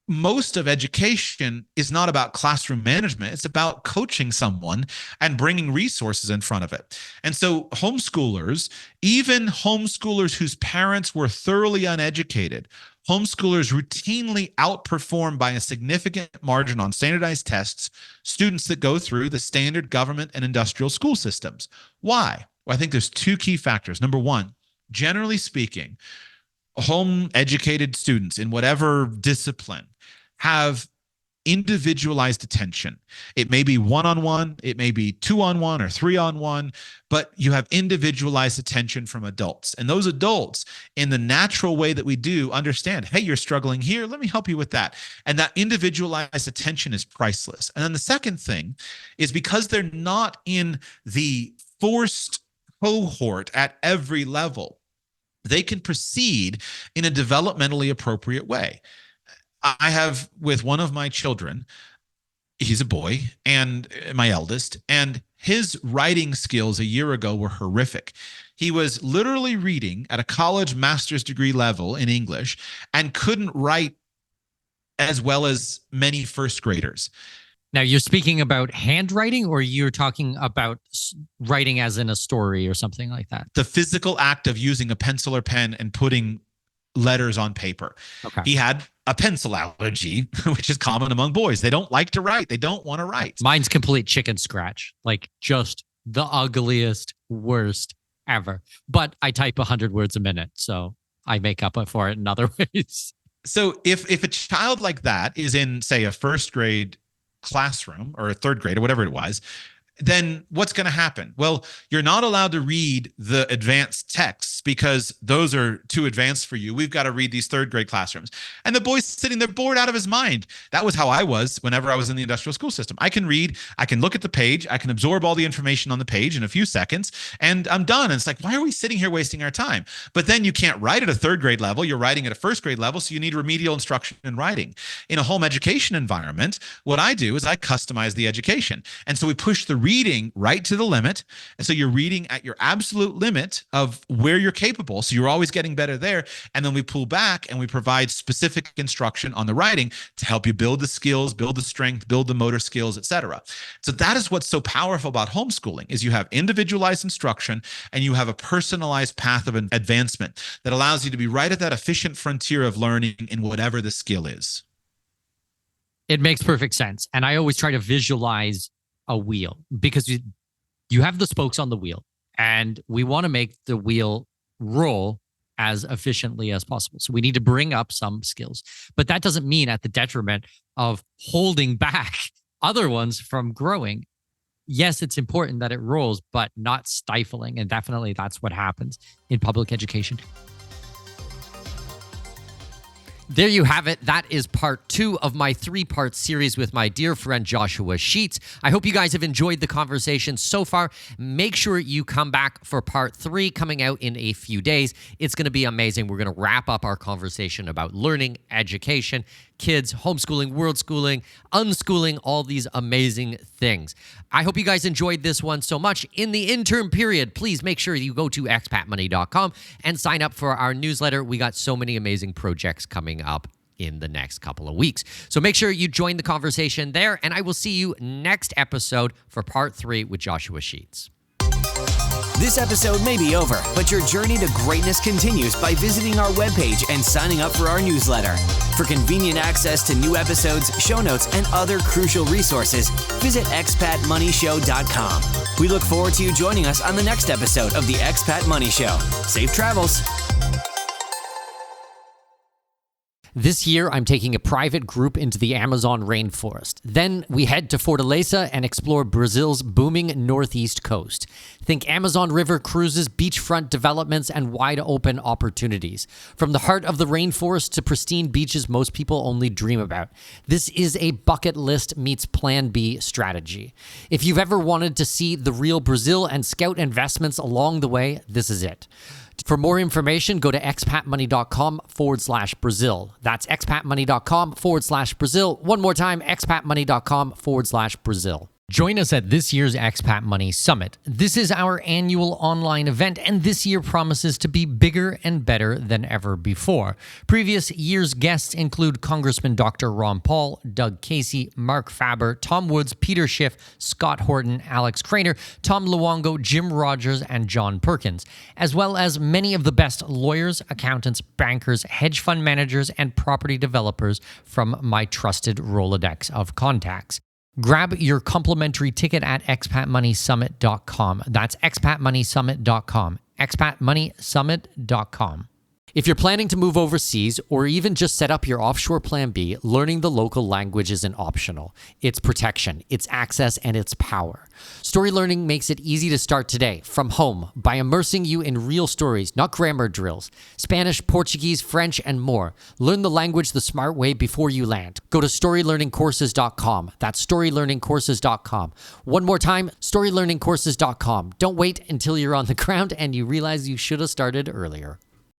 most of education is not about classroom management. It's about coaching someone and bringing resources in front of it. And so homeschoolers, even homeschoolers whose parents were thoroughly uneducated, homeschoolers routinely outperform by a significant margin on standardized tests students that go through the standard government and industrial school systems. Why? Well, I think there's two key factors. Number one, generally speaking, home educated students in whatever discipline have individualized attention. It may be one-on-one, it may be two-on-one or three-on-one, but you have individualized attention from adults. And those adults, in the natural way that we do, understand, hey, you're struggling here, let me help you with that. And that individualized attention is priceless. And then the second thing is, because they're not in the forced cohort at every level, they can proceed in a developmentally appropriate way. I have, with one of my children, he's a boy, and my eldest, and his writing skills a year ago were horrific. He was literally reading at a college master's degree level in English and couldn't write as well as many first graders. Now, you're speaking about handwriting, or you're talking about writing as in a story or something like that? The physical act of using a pencil or pen and putting letters on paper. Okay. He had a pencil allergy, which is common among boys. They don't like to write. They don't want to write. Mine's complete chicken scratch, like just the ugliest, worst ever. But I type 100 words a minute, so I make up for it in other ways. So if a child like that is in, say, a first grade classroom or a third grade or whatever it was, then what's going to happen? Well, you're not allowed to read the advanced texts because those are too advanced for you. We've got to read these third grade classrooms. And the boy's sitting there bored out of his mind. That was how I was whenever I was in the industrial school system. I can read, I can look at the page, I can absorb all the information on the page in a few seconds, and I'm done. And it's like, why are we sitting here wasting our time? But then you can't write at a third grade level. You're writing at a first grade level, so you need remedial instruction in writing. In a home education environment, what I do is I customize the education. And so we push the reading right to the limit. And so you're reading at your absolute limit of where you're capable. So you're always getting better there. And then we pull back and we provide specific instruction on the writing to help you build the skills, build the strength, build the motor skills, etc. So that is what's so powerful about homeschooling is you have individualized instruction and you have a personalized path of advancement that allows you to be right at that efficient frontier of learning in whatever the skill is. It makes perfect sense. And I always try to visualize a wheel because you have the spokes on the wheel and we want to make the wheel roll as efficiently as possible. So we need to bring up some skills, but that doesn't mean at the detriment of holding back other ones from growing. Yes, it's important that it rolls, but not stifling. And definitely that's what happens in public education. There you have it. That is part 2 of my 3-part series with my dear friend Joshua Sheets. I hope you guys have enjoyed the conversation so far. Make sure you come back for part 3 coming out in a few days. It's going to be amazing. We're going to wrap up our conversation about learning, education, kids, homeschooling, world schooling, unschooling, all these amazing things. I hope you guys enjoyed this one so much. In the interim period, please make sure you go to expatmoney.com and sign up for our newsletter. We got so many amazing projects coming up in the next couple of weeks. So make sure you join the conversation there, and I will see you next episode for part 3 with Joshua Sheets. This episode may be over, but your journey to greatness continues by visiting our webpage and signing up for our newsletter. For convenient access to new episodes, show notes, and other crucial resources, visit expatmoneyshow.com. We look forward to you joining us on the next episode of the Expat Money Show. Safe travels. This year, I'm taking a private group into the Amazon rainforest. Then we head to Fortaleza and explore Brazil's booming northeast coast. Think Amazon River cruises, beachfront developments, and wide open opportunities. From the heart of the rainforest to pristine beaches most people only dream about. This is a bucket list meets Plan B strategy. If you've ever wanted to see the real Brazil and scout investments along the way, this is it. For more information, go to expatmoney.com/Brazil. That's expatmoney.com/Brazil. One more time, expatmoney.com/Brazil. Join us at this year's Expat Money Summit. This is our annual online event, and this year promises to be bigger and better than ever before. Previous year's guests include Congressman Dr. Ron Paul, Doug Casey, Mark Faber, Tom Woods, Peter Schiff, Scott Horton, Alex Craner, Tom Luongo, Jim Rogers, and John Perkins, as well as many of the best lawyers, accountants, bankers, hedge fund managers, and property developers from my trusted Rolodex of contacts. Grab your complimentary ticket at expatmoneysummit.com. That's expatmoneysummit.com. expatmoneysummit.com. If you're planning to move overseas or even just set up your offshore plan B, learning the local language isn't optional. It's protection, it's access, and it's power. Story Learning makes it easy to start today from home by immersing you in real stories, not grammar drills. Spanish, Portuguese, French, and more. Learn the language the smart way before you land. Go to StoryLearningCourses.com. That's StoryLearningCourses.com. One more time, StoryLearningCourses.com. Don't wait until you're on the ground and you realize you should have started earlier.